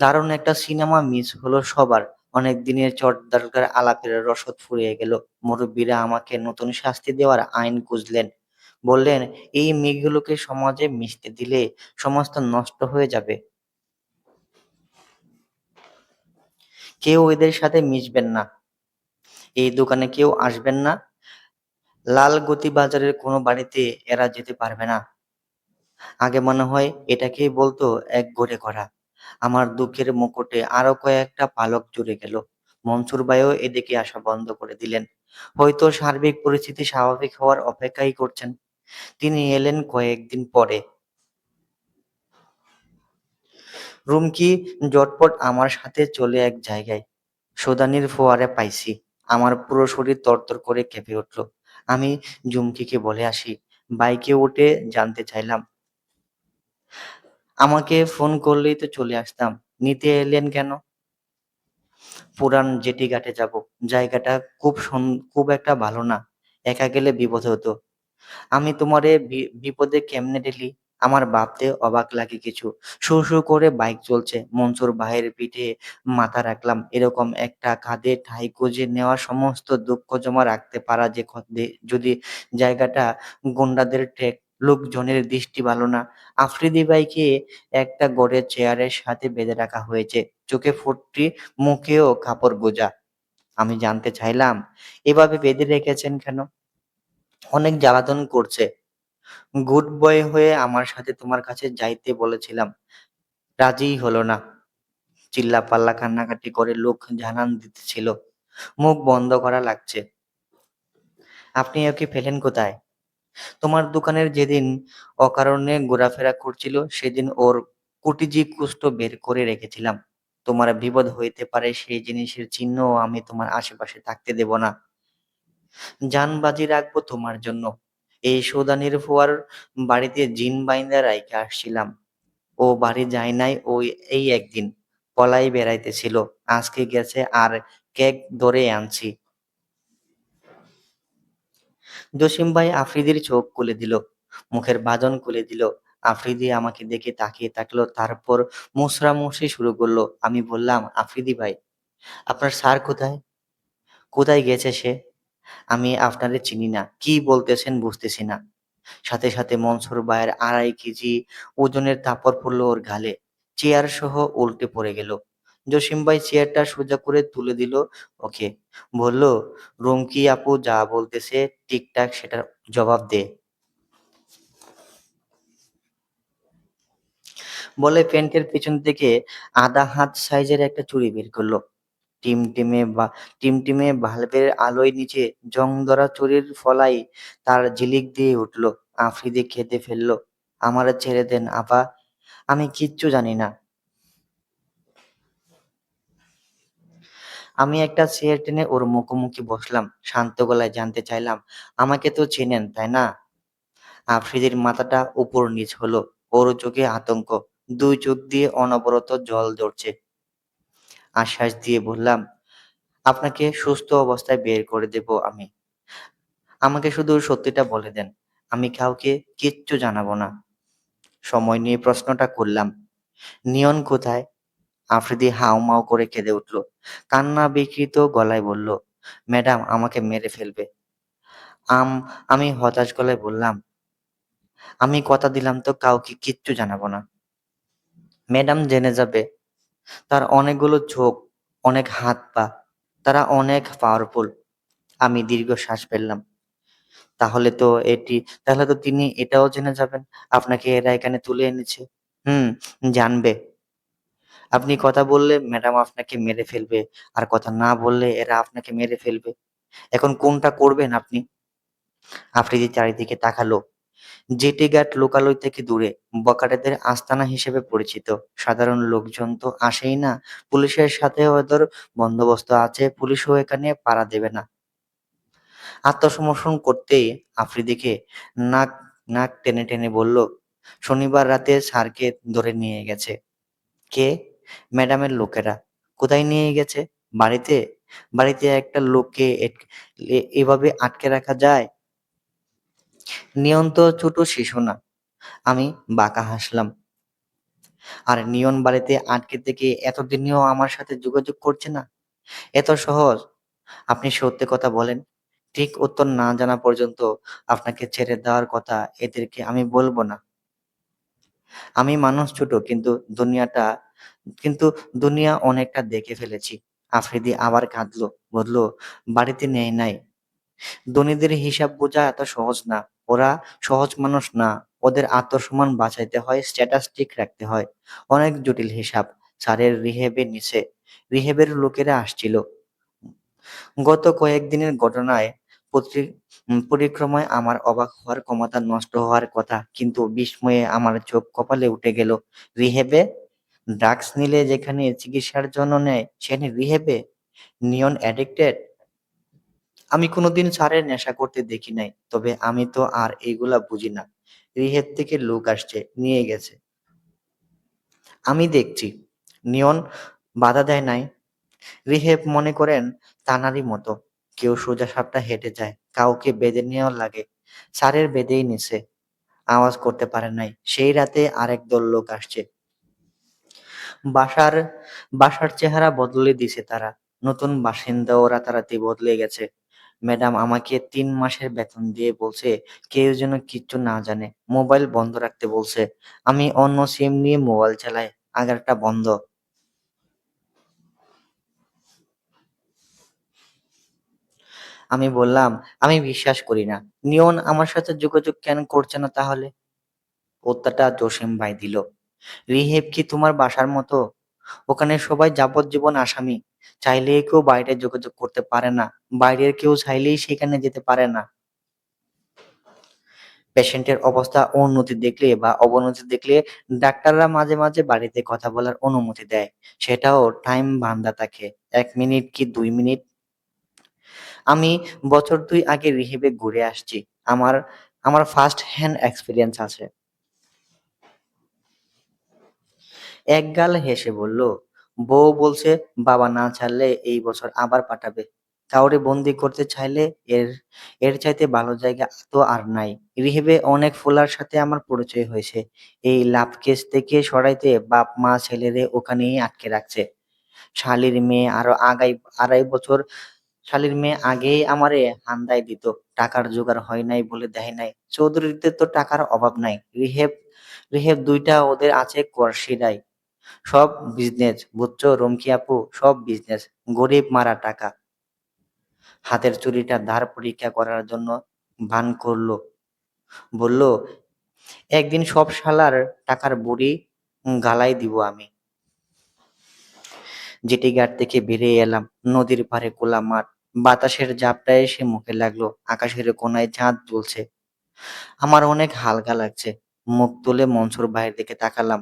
দারুণ একটা সিনেমা মিস হলো সবার। অনেক দিনের চটদারকার আলাপের রসদ ফুরিয়ে গেল। মুরব্বীরা আমাকে নতুন শাস্তি দেওয়ার আইন খুঁজলেন। বললেন, এই মেয়েগুলোকে সমাজে মিশতে দিলে সমাজ তো নষ্ট হয়ে যাবে। কেউ এদের সাথে মিশবেন না, এই দোকানে কেউ আসবেন না, লালগতি বাজারের কোনো বাড়িতে এরা যেতে পারবে না। আগে মনে হয় এটাকেই বলতো একঘরে করা। আমার দুঃখের মুকুটে আরো কয়েকটা পালক জুড়ে গেল। মনসুর ভাইও এদিকে আসা বন্ধ করে দিলেন। হয়তো সার্বিক পরিস্থিতি স্বাভাবিক হওয়ার অপেক্ষাই করছেন। তিনি এলেন কয়েকদিন পরে। রুমকি জটপট আমার সাথে চলে এক জায়গায়। সুদানির ফোয়ারে পাইছি। আমার পুরো শরীর তরতর করে কেঁপে উঠল। আমি জুমকিকে বলে আসি। বাইকে উঠে জানতে চাইলাম, আমাকে ফোন করলেই তো চলে আসতাম, নিতে এলেন কেন? পুরান জেটি ঘাটে যাব। জায়গাটা খুব একটা ভালো না, একা গেলে বিপদ হতো। আমি তোমারে বিপদে কেমনে ঢেলি? আমার ভাবতে অবাক লাগে কিছু। শু শু করে বাইক চলছে, মনসুর ভাইয়ের পিঠে মাথা রাখলাম। এরকম একটা কাঁধে ঠাঁই খুঁজে নেওয়া, সমস্ত দুঃখ জমা রাখতে পারা যে যদি জায়গাটা গুন্ডাদের ঠেক, লোকজনের দৃষ্টি ভালো না। আফ্রিদি ভাইকে একটা গড়ে চেয়ারের সাথে বেঁধে রাখা হয়েছে, চোখে ফুটটি, মুখেও কাপড় গোঁজা। আমি জানতে চাইলাম, এভাবে বেঁধে রেখেছেন কেন? অনেক জ্বালাতন করছে। গুড বয় হয়ে আমার সাথে তোমার কাছে যাইতে বলেছিলাম, রাজিই হলো না। চিল্লাপাল্লা কান্নাকাটি করে লোক জানান দিতেছিল। মুখ বন্ধ করা লাগছে। আপনি ওকে ফেলেন কোথায়? তোমার দোকানের যেদিন অকারণে ঘোরাফেরা করছিল সেদিন ওর কুটিজি কুষ্ট বের করে রেখেছিলাম। তোমার বিপদ হইতে পারে সেই জিনিসের চিহ্নও আমি তোমার আশেপাশে থাকতে দেব না। জান বাজি রাখবো তোমার জন্য। এই সৌদানির ফুয়ার বাড়িতে জিন বাইন্দা রাইখা আসছিলাম। ও বাড়ি যায় নাই, ওই এই একদিন পলাই বেড়াইতেছিল। আজকে গেছে আর কেক ধরে আনছি। জসিম ভাই আফ্রিদির চোখ খুলে দিল, মুখের বাঁধন খুলে দিল। আফ্রিদি আমাকে দেখে তাকিয়ে থাকলো, তারপর মুসরামুসরি শুরু করলো। আমি বললাম, আফ্রিদি ভাই, আপনার স্যার কোথায়? কোথায় গেছে সে? আমি আপনারে চিনি না, কি বলতেছেন বুঝতেছি না। সাথে সাথে মনসুর ভাইয়ের 2.5 কেজি ওজনের থাপড় পড়লো ওর গালে। চেয়ার সহ উল্টে পড়ে গেল। জসিম ভাই চেয়ারটা সোজা করে তুলে দিল ওকে। বলল, রুমকি আপু যা বলতেছে ঠিকঠাক সেটার জবাব দে। বলে প্যান্টের পেছন থেকে আধা হাত সাইজের একটা চুড়ি বের করলো। টিমটিমে বাল্বের আলোয় নিচে জং ধরা চুড়ির ফলাই তার ঝিলিক দিয়ে উঠল। আফ্রিদি খেতে ফেললো। আমারে ছেড়ে দেন আপা, আমি কিচ্ছু জানি না। আমি একটা চেয়ার টেনে ওর মুখোমুখি বসলাম, শান্ত গলায় জানতে চাইলাম, আমাকে তো চেনেন তাই না? আফ্রিদির মাথাটা উপর নিচ হলো। ওর চোখে আতঙ্ক, দুই চোখ দিয়ে অনবরত জল ঝরছে। আশ্বাস দিয়ে বললাম, আপনাকে সুস্থ অবস্থায় বের করে দেব আমি। আমাকে শুধু সত্যিটা বলে দেন, আমি কাউকে কিচ্ছু জানাবো না। সময় নিয়ে প্রশ্নটা করলাম, নিয়ন কোথায়? আফ্রিদি হাউমাউ করে কেঁদে উঠল। কান্না বিকৃত গলায় বলল, ম্যাডাম আমাকে মেরে ফেলবে। আম আমি হতাশ গলায় বললাম, আমি কথা দিলাম তো কাউকে কিচ্ছু জানাবো না। ম্যাডাম জেনে যাবে। তার অনেকগুলো চোখ, অনেক হাত পা, তারা অনেক পাওয়ারফুল। আমি দীর্ঘশ্বাস ফেললাম। তাহলে তো এটি তাহলে তো তিনি এটাও জেনে যাবেন আপনাকে এরা এখানে তুলে এনেছে। হুম, জানবে। আপনি কথা বললে ম্যাডাম আপনাকে মেরে ফেলবে, আর কথা না বললে এরা আপনাকে মেরে ফেলবে। এখন কোনটা করবেন আপনি? আফ্রিদি চারিদিকে তাকালো। জেটি ঘাট লোকালয় থেকে দূরে, বখাটেদের আস্তানা হিসেবে পরিচিত। সাধারণ লোকজন তো আসেই না। পুলিশের সাথেও ওদের বন্দোবস্ত আছে, পুলিশও এখানে পাড়া দেবে না। আত্মসমর্পণ করতেই আফ্রিদিকে নাক নাক টেনে টেনে বলল, শনিবার রাতে স্যারকে ধরে নিয়ে গেছে। কে? ম্যাডামের লোকেরা। কোথায় নিয়ে গেছে? বাড়িতে? বাড়িতে একটা লোককে এভাবে আটকে রাখা যায়? নিয়ন তো ছোট শিশু না। আমি বাঁকা হাসলাম। আর নিয়ন বাড়িতে আটকে থেকে এতদিনেও আমার সাথে যোগাযোগ করছে না? এত সহজ? আপনি সত্যি কথা বলেন। ঠিক উত্তর না জানা পর্যন্ত আপনাকে ছেড়ে দেওয়ার কথা এদেরকে আমি বলব না। আমি মানুষ ছোট, কিন্তু দুনিয়া অনেকটা দেখে ফেলেছি। আফ্রিদি আবার কাঁদলো, বলল, বাড়িতে নেই নাই। ধনীদের হিসাব বোঝা এত সহজ না। ওরা সহজ মানুষ না। ওদের আত্মসম্মান বাঁচাইতে হয়, স্ট্যাটাস ঠিক রাখতে হয়। অনেক জটিল হিসাব। স্যারের রিহেবের লোকেরা আসছিল। গত কয়েকদিনের ঘটনায় পরিক্রমায় আমার অবাক হওয়ার ক্ষমতা নষ্ট হওয়ার কথা, কিন্তু বিস্ময়ে আমার চোখ কপালে উঠে গেল। রিহেবে? ড্রাগস নিলে যেখানে চিকিৎসার জন্য নেয় সেখানে রিহেবে? নিয়ন অ্যাডিক্টেড? আমি কোনোদিন স্যারের নেশা করতে দেখি নাই, তবে আমি তো আর এইগুলা বুঝি না। রিহেব থেকে লোক আসছে, নিয়ে গেছে, আমি দেখছি। নিয়ন বাধা দেয় নাই। রিহেব মনে করেন তানারই মতো। কেউ সোজা সাপটা হেঁটে যায়, কাউকে বেঁধে নেওয়া লাগে। স্যারের বেঁধেই নিছে, আওয়াজ করতে পারে নাই। সেই রাতে আরেক দল লোক আসছে। বাসার বাসার চেহারা বদলে দিছে তারা। নতুন বাসিন্দাও রাতারাতি বদলে গেছে। ম্যাডাম আমাকে 3 মাসের বেতন দিয়ে বলছে কেউ যেন কিচ্ছু না জানে, মোবাইল বন্ধ রাখতে বলছে। আমি অন্য সিম নিয়ে মোবাইল চালাই, আগেরটা বন্ধ। আমি বললাম, আমি বিশ্বাস করি না। নিয়ন আমার সাথে যোগাযোগ কেন করছে না তাহলে? উত্তরটা জসিম ভাই দিল। রিহেব কি তোমার বাসার মতো? ওখানে সবাই যাবজ্জীবন আসামি। চাইলেই কেউ বাইরে যোগাযোগ করতে পারে না। বাইরের কেউ চাইলেই সেখানে যেতে পারে না। পেশেন্টের অবস্থা উন্নতি দেখলে বা অবনতি দেখলে ডাক্তাররা মাঝে মাঝে বাড়িতে কথা বলার অনুমতি দেয়। সেটাও টাইম বান্ধা থাকে। 1 মিনিট কি 2 মিনিট। আমি বছর 2 আগে রিহেবে ঘুরে আসছি। আমার আমার ফার্স্ট হ্যান্ড এক্সপিরিয়েন্স আছে। একগাল হেসে বলল, বউ বলছে বাবা না ছাড়লে এই বছর আবার পাঠাবে। কাউরে বন্দি করতে চাইলে এর এর চাইতে ভালো জায়গা তো আর নাই। রিহেবে অনেক ফোলার সাথে আমার পরিচয় হয়েছে। এই লাভ কেস থেকে সরাইতে বাপ মা ছেলেরে ওখানেই আটকে রাখছে। শালির মেয়ে আরো 2.5 বছর শালির মেয়ে আগেই আমারে হান্দায় দিত। টাকার জোগাড় হয় নাই বলে দেয় নাই। চৌধুরীদের তো টাকার অভাব নাই। রিহেব দুইটা ওদের আছে কর্সিরাই। সব বিজনেস, বুঝছো রুমকি আপু, সব বিজনেস। গরিব মারা টাকা। হাতের চুড়িটা ধার পরীক্ষা করার জন্য ভান করলো। বলল, একদিন সব শালার টাকার বুড়ি গালাই দিব আমি। জেটি ঘাট থেকে বেরিয়ে এলাম। নদীর পাড়ে খোলা মাঠ। বাতাসের ঝাপটা এসে মুখে লাগলো। আকাশের কোনায় চাঁদ জ্বলছে। আমার অনেক হালকা লাগছে। মুখ তুলে মনসুর ভাইয়ের দিকে তাকালাম।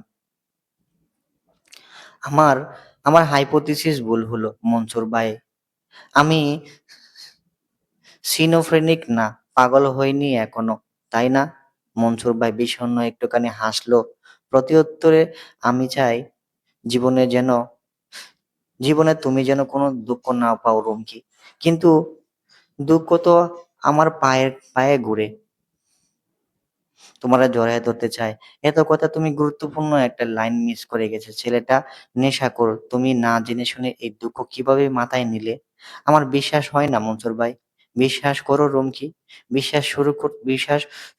আমার আমার হাইপোথিসিস ভুল হলো মনসুর ভাই। আমি সিনোফ্রেনিক না, পাগল হইনি এখনো, তাই না? মনসুর ভাই বিষণ্ণ একটুখানি হাসলো। প্রত্যুত্তরে, আমি চাই জীবনে যেন জীবনে তুমি যেন কোনো দুঃখ না পাও রুমকি। কিন্তু দুঃখ তো আমার পায়ে পায়ে ঘুরে। তোমারে জড়ায় ধরতে চায়। এত কথা তুমি গুরুত্বপূর্ণ একটা লাইন মিস করে গেছে। ছেলেটা নেশাখোর। তুমি না জেনে শুনে এই দুঃখ কিভাবে মাথায় নিলে? আমার বিশ্বাস হয় না মনসুর ভাই। বিশ্বাস করো রুমকি। বিশ্বাস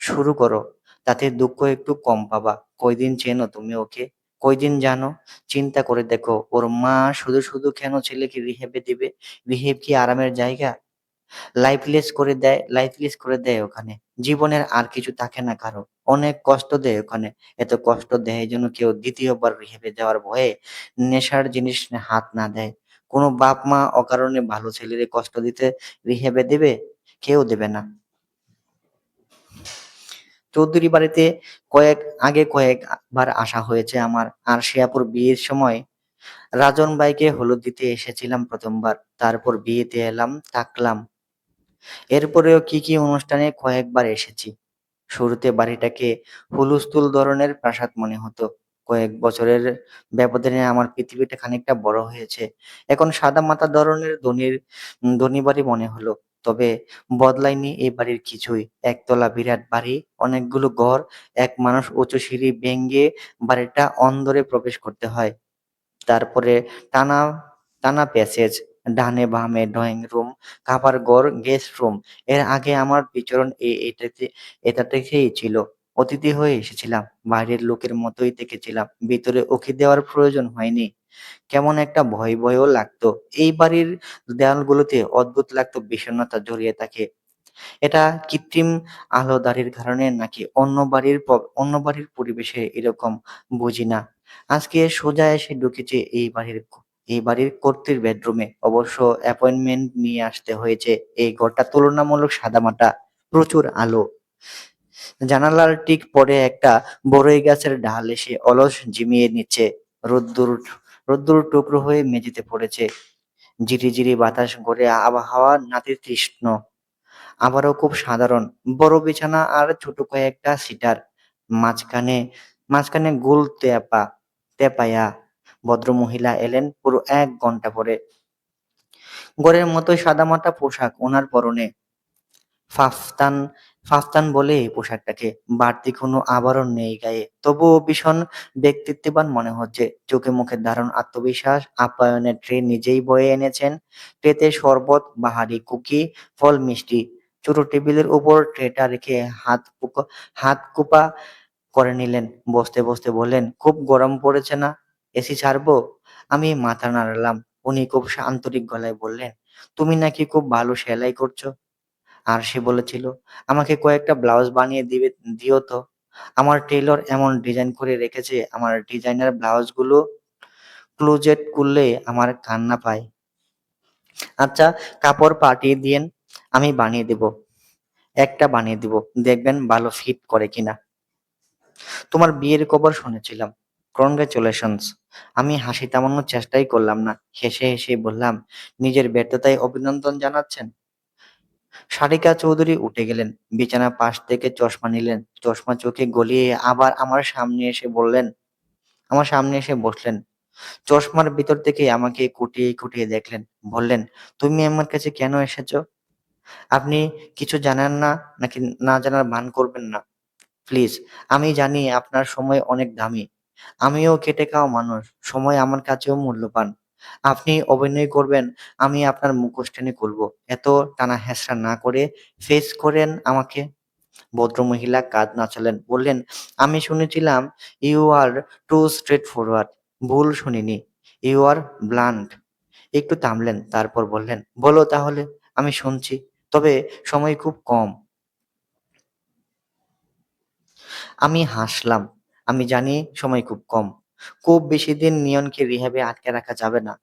শুরু করো। তাতে দুঃখ একটু কম পাবা। কয়দিন চেনো তুমি ওকে? কয়দিন জানো? চিন্তা করে দেখো, ওর মা শুধু শুধু কেন ছেলেকে রিহেবে দিবে? রিহেব কি আরামের জায়গা? লাইফলেস করে দেয় ওখানে। জীবনের আর কিছু থাকে না কারো। অনেক কষ্ট দেয় ওখানে। এত কষ্ট দেয় যেন কেউ দ্বিতীয়বার রিহেবে যাওয়ার ভয়ে নেশার জিনিস হাত না দেয়। কোনো বাপ মা অকারণে ভালো ছেলেরে কষ্ট দিতে রিহেবে দেবে? কেউ দেবে না। চৌধুরী বাড়িতে কয়েকবার আসা হয়েছে আমার। আর শিয়াপুর বিয়ের সময় রাজন ভাইকে হলুদ দিতে এসেছিলাম প্রথমবার। তারপর বিয়েতে এলাম, থাকলাম। এরপরেও কি কি অনুষ্ঠানে কয়েকবার এসেছি। শুরুতে বাড়িটাকে হুলস্থুল ধরনের প্রাসাদ মনে হতো। কয়েক বছরের ব্যবধানে আমার পৃথিবীটা খানিকটা বড় হয়েছে। এখন সাদামাটা ধরনের ধনী বাড়ি মনে হলো। তবে বদলায়নি এই বাড়ির কিছুই। একতলা বিরাট বাড়ি, অনেকগুলো ঘর, এক মানুষ উঁচু সিঁড়ি বেঙ্গে বাড়িটা অন্দরে প্রবেশ করতে হয়। তারপরে টানা টানা প্যাসেজ, ডানে বামে ড্রয়িং রুম, খাবার ঘর, গেস্ট রুম। এর আগে আমার বিচরণ এটা থেকেই ছিল। অতিথি হয়ে এসেছিলাম, বাইরের লোকের মতোই থেকেছিলাম, ভিতরে উঁকি দেওয়ার প্রয়োজন হয়নি। কেমন একটা ভয় ভয়ও লাগতো। এই বাড়ির দেয়ালগুলোতে অদ্ভুত লাগতো বিষণ্ণতা জড়িয়ে থাকে। এটা কৃত্রিম আলোদারির কারণে নাকি অন্য বাড়ির পরিবেশে এরকম বুঝি না। আজকে সোজা এসে ঢুকেছি এই বাড়ির কর্ত্রীর বেডরুমে। অবশ্য অ্যাপয়েন্টমেন্ট নিয়ে আসতে হয়েছে। এই ঘরটা তুলনামূলক সাদামাটা, প্রচুর আলো। জানালার ঠিক পরে একটা বড়ই গাছের ডাল এসে অলস ঝিমিয়ে নিচ্ছে। রোদ্দুর রোদ্দুর টুকরো হয়ে মেঝেতে পড়েছে। ঝিরিঝিরি বাতাস ঘরে আবহাওয়া নাতিতৃষ্ণ। আবারও খুব সাধারণ বড় বিছানা আর ছোট কয়েকটা সিটার, মাঝখানে মাঝখানে গোল তেপায়া ভদ্রমহিলা এলেন পুরো 1 ঘন্টা পরে। ঘরের মতোই সাদামাটা পোশাক ওনার পরনে। ফাফতান ফাফতান বলে এই পোশাকটাকে। বাড়তি কোনো আবরণ নেই গায়ে, তবুও ভীষণ ব্যক্তিত্ববান মনে হচ্ছে। চোখে মুখে দারুণ আত্মবিশ্বাস। আপ্যায়নের ট্রে নিজেই বয়ে এনেছেন। ট্রেতে শরবত, বাহারি কুকি, ফল, মিষ্টি। ছোট টেবিলের উপর ট্রেটা রেখে হাত কুপা করে নিলেন। বসতে বসতে বললেন, খুব গরম পড়েছে না? এসি ছাড়বো? আমি মাথা নাড়ালাম। উনি খুব আন্তরিক গলায় বললেন, তুমি নাকি খুব ভালো সেলাই করছো। আর সে বলেছিল, আমাকে কয়েকটা ব্লাউজ বানিয়ে দিও তো। আমার টেলর এমন ডিজাইন করে রেখেছে, আমার ডিজাইনার ব্লাউজগুলো ক্লোজেট খুললে আমার কান্না পায়। আচ্ছা, কাপড় পাঠিয়ে দিয়েন, আমি বানিয়ে দেব। একটা বানিয়ে দিব, দেখবেন ভালো ফিট করে কিনা। তোমার বিয়ের খবর শুনেছিলাম। কনগ্রাচুলেশনস। আমি হাসি থামানোর চেষ্টাই করলাম না। হেসে হেসে বললাম, নিজের ব্যর্থতায় অভিনন্দন জানাচ্ছেন? সারিকা চৌধুরী উঠে গেলেন, বিছানার পাশ থেকে চশমা নিলেন, চশমা চোখে গলিয়ে আবার আমার সামনে এসে বসলেন। চশমার ভিতর থেকে আমাকে খুঁটিয়ে খুঁটিয়ে দেখলেন। বললেন, তুমি আমার কাছে কেন এসেছো? আপনি কিছু জানেন না, নাকি না জানার ভান করবেন না প্লিজ। আমি জানি আপনার সময় অনেক দামি। আমিও খেটে খাওয়া মানুষ, সময় আমার কাছেও মূল্যবান। আপনি অভিনয় করবেন, আমি আপনার মুখোশ টেনে খুলবো। এত টানা হেঁচড়া না করে ফেস করেন আমাকে। ভদ্রমহিলা কাঁধ নাচালেন, বললেন, আমি শুনেছিলাম you are too straightforward. ভুল শুনিনি, ইউ আর ব্লান্ট। একটু থামলেন, তারপর বললেন, বলো তাহলে, আমি শুনছি। তবে সময় খুব কম। আমি হাসলাম। আমি জানি সময় খুব কম। খুব বেশি দিন নিয়নকে রিহ্যাবে আটকে রাখা যাবে না।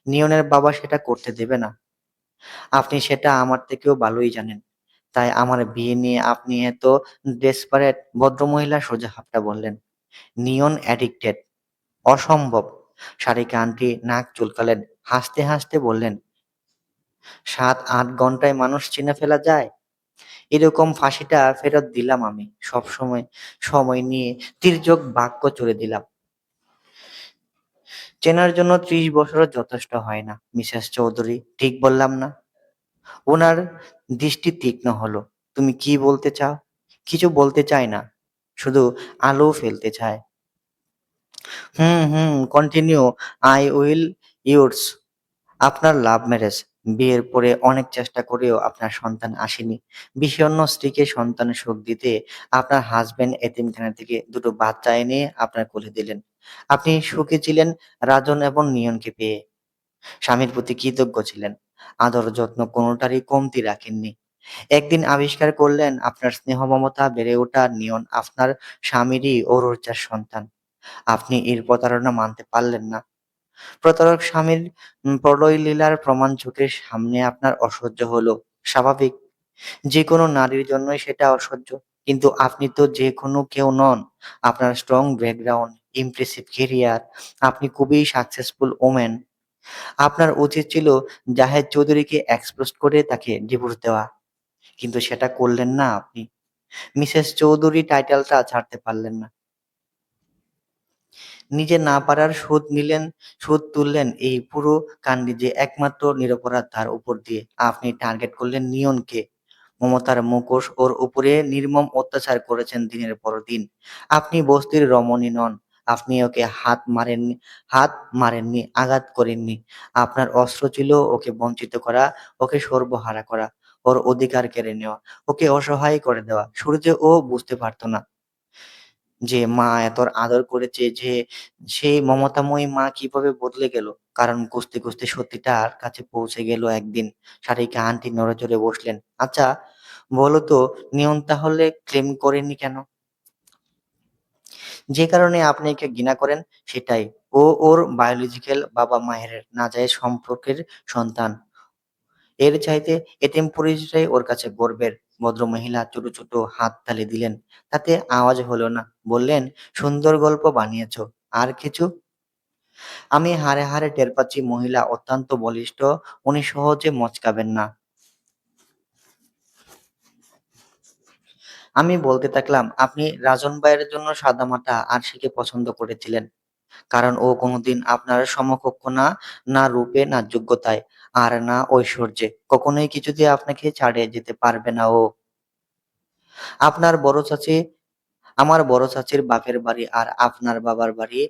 নিয়নের বাবা সেটা করতে দেবে না। আপনি সেটা আমার থেকেও ভালোই জানেন। তাই আমার বিয়ে নিয়ে আপনি এত ডেসপারেট? ভদ্রমহিলা সোজাসাপটা বললেন। নিয়ন অ্যাডিক্টেড? অসম্ভব। সারিকা আন্টি নাক চুলকালেন। হাসতে হাসতে বললেন, 7-8 ঘন্টায় মানুষ চিনে ফেলা যায়? এরকম ফাঁসিটা ফেরত দিলাম আমি। সময় নিয়ে তির্যক বাক্য চড়ে দিলাম। চেনার জন্য 30 বছরও যথেষ্ট হয় না, মিসেস চৌধুরী, ঠিক বললাম না? ওনার দৃষ্টি তীক্ষ্ণ হলো। তুমি কি বলতে চাও? কিছু বলতে চায় না, শুধু আলো ফেলতে চায়। হুম হুম, কন্টিনিউ। I will yours. আপনার লাভ ম্যারেজ। বিয়ের পরে অনেক চেষ্টা করেও আপনার সন্তান আসেনি। বিষণ্ণ স্ত্রীকে সন্তানের সুখ দিতে আপনার হাজবেন্ড এতিমখানা থেকে দুটো বাচ্চা এনে আপনার কোলে দিলেন। আপনি সুখী ছিলেন রাজন এবং নিয়নকে পেয়ে। স্বামীর প্রতি কৃতজ্ঞ ছিলেন। আদর যত্ন কোনোটারই কমতি রাখেননি। একদিন আবিষ্কার করলেন আপনার স্নেহ মমতা বেড়ে ওঠা নিয়ন আপনার স্বামীরই ঔরজার সন্তান। আপনি এর প্রতারণা মানতে পারলেন না। প্রতারক স্বামীর প্রলয়লীলার প্রমাণ চোখের সামনে আপনার অসহ্য হলো। স্বাভাবিক, যেকোনো নারীর জন্যই সেটা অসহ্য। কিন্তু আপনি তো যেকোনো কেউ নন। আপনার স্ট্রং ব্যাকগ্রাউন্ড, ইমপ্রেসিভ ক্যারিয়ার, আপনি খুবই সাকসেসফুল ওমেন। আপনার উচিত ছিল জাহেদ চৌধুরীকে এক্সপোজ করে তাকে ডিভোর্স দেওয়া। কিন্তু সেটা করলেন না আপনি। মিসেস চৌধুরী টাইটেলটা ছাড়তে পারলেন না। নিজে না পারার শোধ তুললেন এই পুরো কাণ্ডে যে একমাত্র নিরপরাধ তার উপর দিয়ে। আপনি টার্গেট করলেন নিয়নকে। মমতার মুখোশ ওর উপরে নির্মম অত্যাচার করেছেন দিনের পর দিন। আপনি বস্তির রমণী নন। আপনি ওকে হাত মারেননি, আঘাত করেননি। আপনার অস্ত্র ছিল ওকে বঞ্চিত করা, ওকে সর্বহারা করা, ওর অধিকার কেড়ে নেওয়া, ওকে অসহায় করে দেওয়া। শুরুতে ও বুঝতে পারত না যে মা এত আদর করেছে, যে সেই মমতাময়ী মা কিভাবে বদলে গেল। কারণ খুঁজতে খুঁজতে সত্যিটা তার কাছে পৌঁছে গেল একদিন। সারিকা আন্টি নড়েচড়ে বসলেন। আচ্ছা, বলো তো, নিয়ন তাহলে ক্লেম করেনি কেন? যে কারণে আপনি একে ঘৃণা করেন সেটাই। ও ওর বায়োলজিক্যাল বাবা-মায়ের নাজায়েজ সম্পর্কের সন্তান। এর চাইতে এতিম পরিচয়টাই ওর কাছে গর্বের। ভদ্রমহিলা ছোট ছোট হাততালি দিলেন। তাতে আওয়াজ হলো না। বললেন, সুন্দর গল্প বানিয়েছো। আর কিছু? আমি হাড়ে হাড়ে টের পাচ্ছি মহিলা অত্যন্ত বলিষ্ঠ। উনি সহজে মচকাবেন না। আমি বলতে থাকলাম, আপনি রাজন ভাইয়ের জন্য সাদামাটা আরশিকে পছন্দ করেছিলেন। কারণ ও কোনোদিন আপনার সমকক্ষ না, না রূপে, না যোগ্যতায়, আর না ঐশ্বর্যে। কখনোই কিছুতে আপনাকে ছাড়িয়ে যেতে পারবে না ও। আপনার বড় চাচি আমার বড় চাচির বাপের বাড়ি আর আপনার বাবার বাড়ি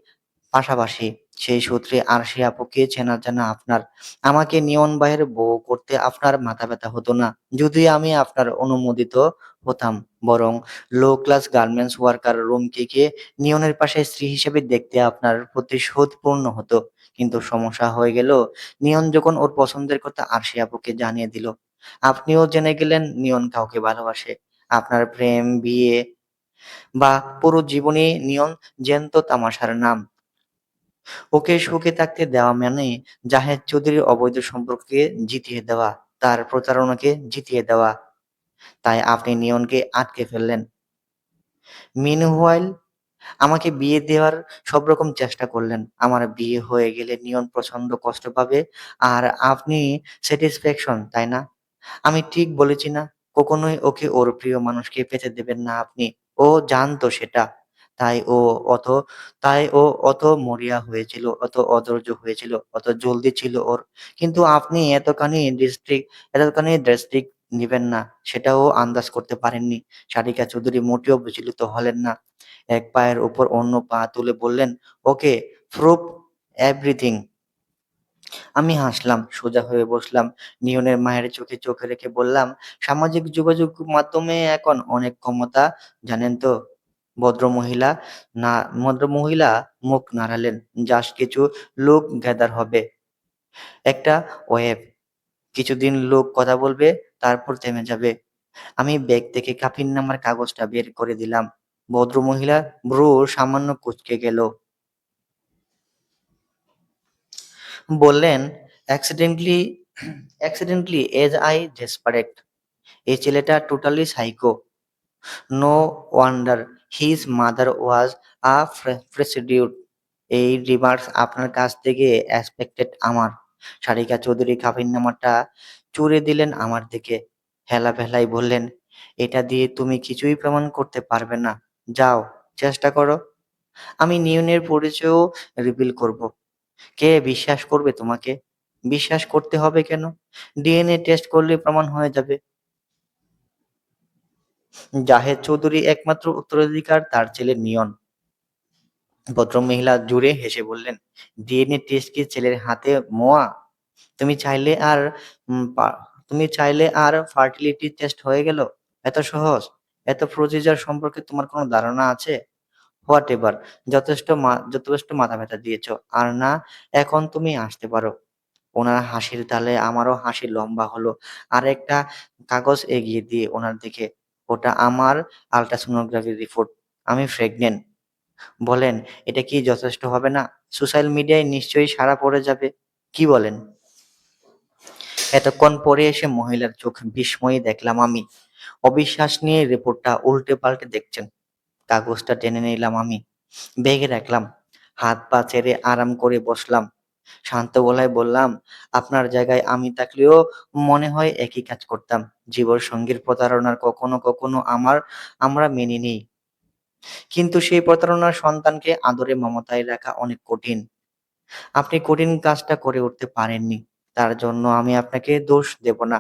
পাশাপাশি। সেই সূত্রে আরশি আপুকে চেনা জানা আপনার। আমাকে নিয়ন ভাইয়ের বউ করতে আপনার মাথা ব্যথা হতো না, যদি আমি আপনার অনুমোদিত হতাম। বরং লো ক্লাস গার্মেন্টস ওয়ার্কার রুমকিকে নিয়নের পাশে স্ত্রী হিসেবে দেখতে আপনার প্রতিশোধ পূর্ণ হতো। কিন্তু সমস্যা হয়ে গেল নিয়ন যখন ওর পছন্দের কথা আরশি আপুকে জানিয়ে দিল। আপনিও জেনে গেলেন নিয়ন কাউকে ভালোবাসে। আপনার প্রেম, বিয়ে বা পুরো জীবনই নিয়ন জ্যান্ত তামাশার নাম। ওকে সুখে থাকতে দেওয়া মানে জাহেদ চৌধুরীর অবৈধ সম্পর্ককে জিতিয়ে দেওয়া, তার প্রতারণাকে জিতিয়ে দেওয়া। তাই আপনি নিয়নকে আটকে ফেললেন। মিনহুয়াইল আমাকে বিয়ে দেওয়ার সব রকম চেষ্টা করলেন। আমার বিয়ে হয়ে গেলে নিয়ন প্রচন্ড কষ্ট পাবে, আর আপনি স্যাটিসফ্যাকশন, তাই না? আমি ঠিক বলেছি না? কখনোই ওকে ওর প্রিয় মানুষকে পেতে দেবেন না আপনি। ও জানতো সেটা। তাই ও অত তাই ও অত মরিয়া হয়েছিল, অত অধৈর্য হয়েছিল, অত জলদি ছিল ওর। কিন্তু আপনি এতখানি ড্রাস্টিক নিবেন না সেটাও আন্দাজ করতে পারেননি। সারিকা চৌধুরী মোটেও বিচলিত হলেন না। এক পায়ের উপর অন্য পা তুলে বললেন, ওকে, প্রুভ এভরিথিং। আমি হাসলাম, সোজা হয়ে বসলাম। নিয়নের মায়ের চোখে চোখ রেখে বললাম, সামাজিক যোগাযোগ মাধ্যমে এখন অনেক ক্ষমতা, জানেন তো? ভদ্রমহিলা না ভদ্রমহিলা মুখ নাড়ালেন। জাস্ট কিছু লোক গ্যাদার হবে। একটা ওয়েব। কিছুদিন লোক কথা বলবে, তারপর থেমে যাবে। আমি ব্যাগ থেকে কাফিননামার কাগজটা বের করে দিলাম। ভদ্রমহিলা ভ্রু সামান্য কুঁচকে গেল। বললেন, accidentally accidentally as I desperate. এই ছেলেটা totally psycho. No wonder his mother was a prostitute. এই রিমার্কস আপনার কাছ থেকে এক্সপেক্টেড আমার। সারিকা চৌধুরী কাফিননামাটা চুড়ে দিলেন আমার দিকে। হেলাফেলাই বললেন, এটা দিয়ে তুমি কিছুই প্রমাণ করতে পারবে না। যাও, চেষ্টা করো। আমি নিউনের পরিচয়ও রিভিল করব। কে বিশ্বাস করবে তোমাকে? বিশ্বাস করতে হবে কেন? ডিএনএ টেস্ট করলে প্রমাণ হয়ে যাবে। জাহেদ চৌধুরী একমাত্র উত্তরাধিকার তার ছেলে নিয়ন। ভদ্রমহিলা জোরে হেসে বললেন, ডিএনএ টেস্ট কি ছেলের হাতে মোয়া? তুমি চাইলে আর উম, পা- তুমি চাইলে আর ফার্টিলিটি টেস্ট হয়ে গেল? এত সহজ? এত প্রসিজার সম্পর্কে তোমার কোনো ধারণা আছে? What ever. যথেষ্ট মাথা ব্যথা দিয়েছো। আর না, এখন তুমি আসতে পারো। ওনার হাসির তালে আমারও হাসি লম্বা হলো। আর একটা কাগজ এগিয়ে দিয়ে ওনার দিকে, ওটা আমার আল্ট্রাসোনোগ্রাফি রিপোর্ট। আমি প্রেগনেন্ট। বলেন, এটা কি যথেষ্ট হবে না? সোশ্যাল মিডিয়ায় নিশ্চয়ই সাড়া পড়ে যাবে। কি বলেন? এতক্ষণ পরে এসে মহিলার চোখ বিস্ময়ে দেখলাম আমি। অবিশ্বাস নিয়ে রিপোর্টটা উল্টে পাল্টে দেখছেন। কাগজটা টেনে নিলাম আমি, ব্যাগে রাখলাম। হাত পা ছেড়ে আরাম করে বসলাম। শান্ত গলায় বললাম, আপনার জায়গায় আমি থাকলেও মনে হয় একই কাজ করতাম। জীবন সঙ্গীর প্রতারণার কখনো কখনো আমরা মেনে নিই। কিন্তু সেই প্রতারণার সন্তানকে আদরে মমতায় রাখা অনেক কঠিন। আপনি কঠিন কাজটা করে উঠতে পারেননি। তার জন্য আমি আপনাকে দোষ দেব না।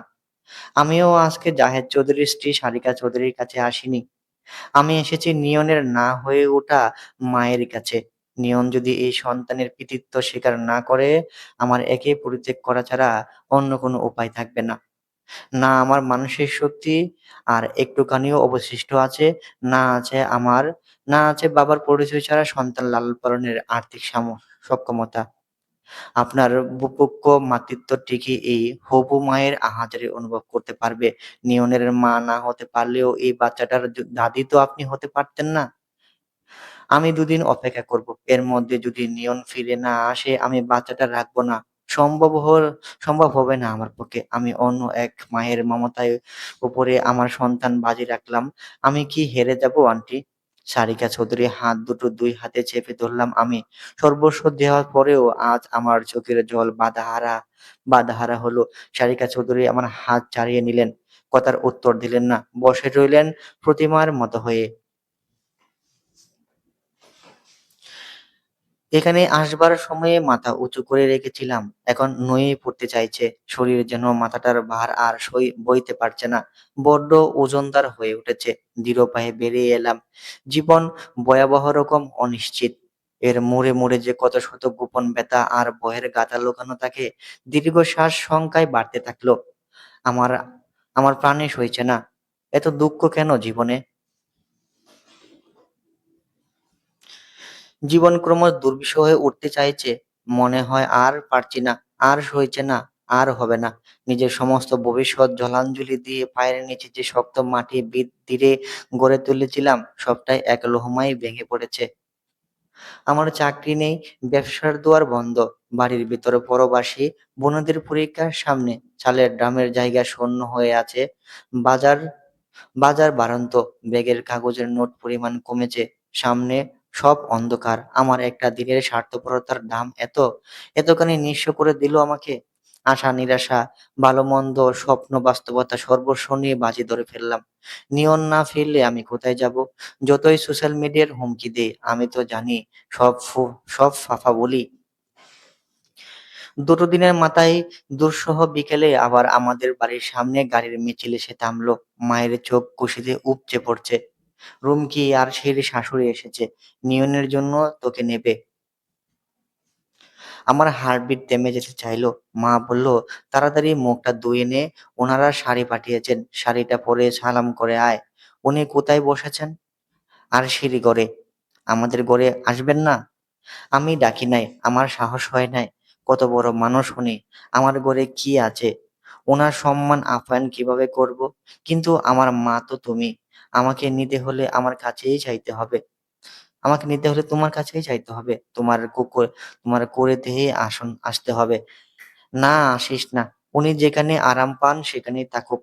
আমিও আজকে জাহেদ চৌধুরীর স্ত্রী সারিকা চৌধুরীর কাছে আসিনি। আমি এসেছি নিয়নের না হয়ে ওঠা মায়ের কাছে। নিয়ন যদি এই সন্তানের কৃতিত্ব স্বীকার না করে, আমার একে পরিত্যাগ করা ছাড়া অন্য কোনো উপায় থাকবে না। না আমার মানসিক শক্তি আর একটুখানিও অবশিষ্ট আছে, না আছে আমার না আছে বাবার পরিচয় ছাড়া সন্তান লালন-পালনের আর্থিক সক্ষমতা। আপনার বুভুক্ষ মাতৃত্ব ঠিকই এই হবু মায়ের আহাজারি অনুভব করতে পারবে। নিয়নের মা না হতে পারলেও এই বাচ্চাটার দাদি তো আপনি হতে পারতেন না? আমি ২ দিন অপেক্ষা করব। এর মধ্যে যদি নিয়ন ফিরে না আসে আমি বাচ্চাটা রাখবো না। সম্ভব হ সম্ভব হবে না আমার পক্ষে। আমি অন্য এক মায়ের মমতায় উপরে আমার সন্তান বাজি রাখলাম। আমি কি হেরে যাবো আন্টি? সারিকা চৌধুরীর হাত দুটো ২ হাতে চেপে ধরলাম আমি। সর্বস্ব দেওয়ার পরেও আজ আমার চোখের জল বাঁধাহারা হলো। সারিকা চৌধুরী আমার হাত ছাড়িয়ে নিলেন। কথার উত্তর দিলেন না। বসে রইলেন প্রতিমার মতো হয়ে। এখানে আসবার সময়ে মাথা উঁচু করে রেখেছিলাম, এখন নুয়ে পড়তে চাইছে। শরীর যেন মাথাটার ভার আর বইতে পারছে না। বড্ড ওজনদার হয়ে উঠেছে। দৃঢ় পায়ে বেরিয়ে এলাম। জীবন ভয়াবহ রকম অনিশ্চিত। এর মোড়ে মোড়ে যে কত শত গোপন ব্যথা আর ভয়ের গাথা লুকানো থাকে। দীর্ঘশ্বাস সংখ্যায় বাড়তে থাকলো। আমার আমার প্রাণে সইছে না। এত দুঃখ কেন জীবনে? জীবন ক্রমশ দুর্বিষহ হয়ে উঠতে চাইছে। মনে হয় আর পারছি না, আর সইছে না, আর হবে না। নিজের সমস্ত ভবিষ্যৎ জলাঞ্জলি দিয়ে পায়ের নিচে যে শক্ত মাটি ভিত ধীরে গড়ে তুলেছিলাম, সবটাই এক লহমায় ভেঙে পড়েছে। আমার চাকরি নেই, ব্যবসার দুয়ার বন্ধ। বাড়ির ভিতরে পরবাসী বোনেদের পরীক্ষার সামনে। চালের ড্রামের জায়গা শূন্য হয়ে আছে। বাজার বাজার বাড়ন্ত। ব্যাগের কাগজের নোট পরিমাণ কমেছে। সামনে সব অন্ধকার। আমার একটা দিনের স্বার্থপরতার দাম এতখানি নিঃস্ব করে দিল আমাকে। আশা নিরাশা, ভালো মন্দ, স্বপ্ন বাস্তবতা সর্বস্ব নিয়ে বাজি ধরে ফেললাম। নিয়ন না ফিরলে আমি কোথায় যাব? যতই সোশ্যাল মিডিয়ার হুমকি দেয়, আমি তো জানি সব ফাঁফা বলি। দুটো দিনের মাথায় দুঃসহ বিকেলে আবার আমাদের বাড়ির সামনে গাড়ির মিছিল এসে থামলো। মায়ের চোখ খুশিতে উপচে পড়ছে। রুমকি আর সেই শাশুড়ি এসেছে। নিয়নের জন্য তোকে নেবে। আমার হার্টবিট থেমে যেতে চাইলো। মা বলল, তাড়াতাড়ি মুখটা ধুয়ে নে, ওনারা শাড়ি পাঠিয়েছেন, শাড়িটা পরে সালাম করে আয়। উনি কোথায় বসেছেন? আর সিঁড়ি ঘরে। আমাদের ঘরে আসবেন না? আমি ডাকি নাই, আমার সাহস হয় নাই। কত বড় মানুষ উনি, আমার ঘরে কি আছে? ওনার সম্মান আপ্যায়ন কিভাবে করব? কিন্তু আমার মা তো তুমি। আমাকে নিতে হলে আমার কাছেই চাইতে হবে। আমাকে নিতে হলে তোমার কাছেই চাইতে হবে। তোমার করে দেহে আসতে হবে। না আসিস না। উনি যেখানে আরাম পান সেখানেই থাকুক।